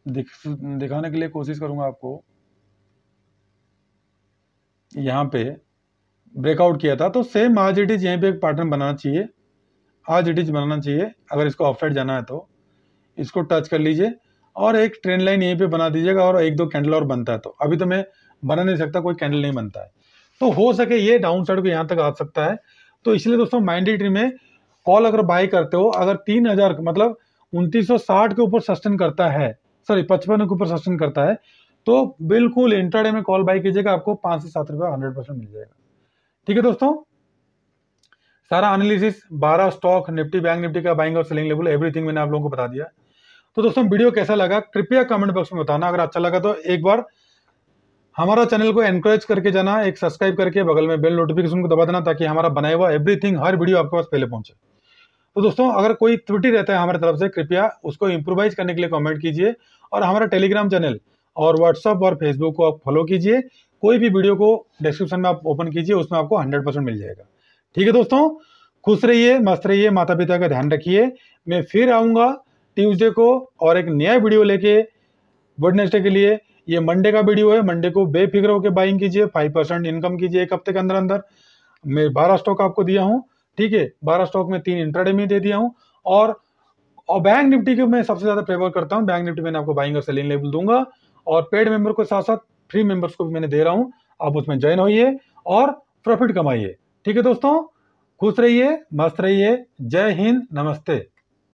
दिखाने के लिए कोशिश करूंगा आपको, यहां पे ब्रेकआउट किया था, तो सेम आज इट इज यहीं पे एक पैटर्न बनाना चाहिए, आज इट इज बनाना चाहिए अगर इसको ऑफसाइड जाना है तो। इसको टच कर लीजिए और एक ट्रेंड लाइन यहीं पे बना दीजिएगा और एक दो कैंडल और बनता है। तो अभी तो मैं बना नहीं सकता, कोई कैंडल नहीं बनता है, तो हो सके ये डाउन साइड को यहाँ तक आ सकता है। तो इसलिए दोस्तों मैंडेटरी में कॉल अगर बाय करते हो, अगर 3000 मतलब 2960 के ऊपर सस्टेन करता है, सॉरी 55 के ऊपर सस्टेन करता है, तो बिल्कुल इंट्राडे में कॉल बाय कीजिएगा, आपको 5 से 7 रुपये 100% मिल जाएगा। ठीक है दोस्तों, सारा analysis 12 stock, Nifty, bank Nifty का बाइंग और सेलिंग लेवल, एवरीथिंग मैंने आप लोगों को बता दिया। तो दोस्तों वीडियो कैसा लगा कृपया कमेंट बॉक्स में बताना। अगर अच्छा लगा तो एक बार हमारा चैनल को एनकरेज करके जाना, एक सब्सक्राइब करके बगल में बेल नोटिफिकेशन को दबा देना, ताकि हमारा बनाया हुआ एवरीथिंग हर वीडियो आपके पास पहले पहुंचे। तो दोस्तों अगर कोई त्रुटि रहता है हमारी तरफ से, कृपया उसको इम्प्रोवाइज करने के लिए कमेंट कीजिए और हमारा टेलीग्राम चैनल और व्हाट्सअप और फेसबुक को आप फॉलो कीजिए। कोई भी वीडियो को डिस्क्रिप्शन में आप ओपन कीजिए, उसमें आपको 100% मिल जाएगा। ठीक है दोस्तों, खुश रहिए, मस्त रहिए, माता पिता का ध्यान रखिए। मैं फिर आऊँगा ट्यूसडे को और एक नया वीडियो लेके वेडनेसडे के लिए। ये मंडे का वीडियो है, मंडे को बेफिक्र होकर बाइंग कीजिए, 5% इनकम कीजिए एक हफ्ते के अंदर अंदर। मैं 12 स्टॉक आपको दिया हूँ, ठीक है, 12 स्टॉक में 3 इंट्राडे में दे दिया हूँ। और बैंक निफ्टी के मैं सबसे ज्यादा फेवर करता हूँ, बैंक निफ्टी मैंने आपको बाइंग और सेलिंग लेवल दूंगा, और पेड मेंबर को साथ साथ फ्री मेंबर्स को भी मैंने दे रहा हूँ। आप उसमें ज्वाइन होइए और प्रॉफिट कमाइए। ठीक है दोस्तों, खुश रहिए, मस्त रहिए, जय हिंद, नमस्ते।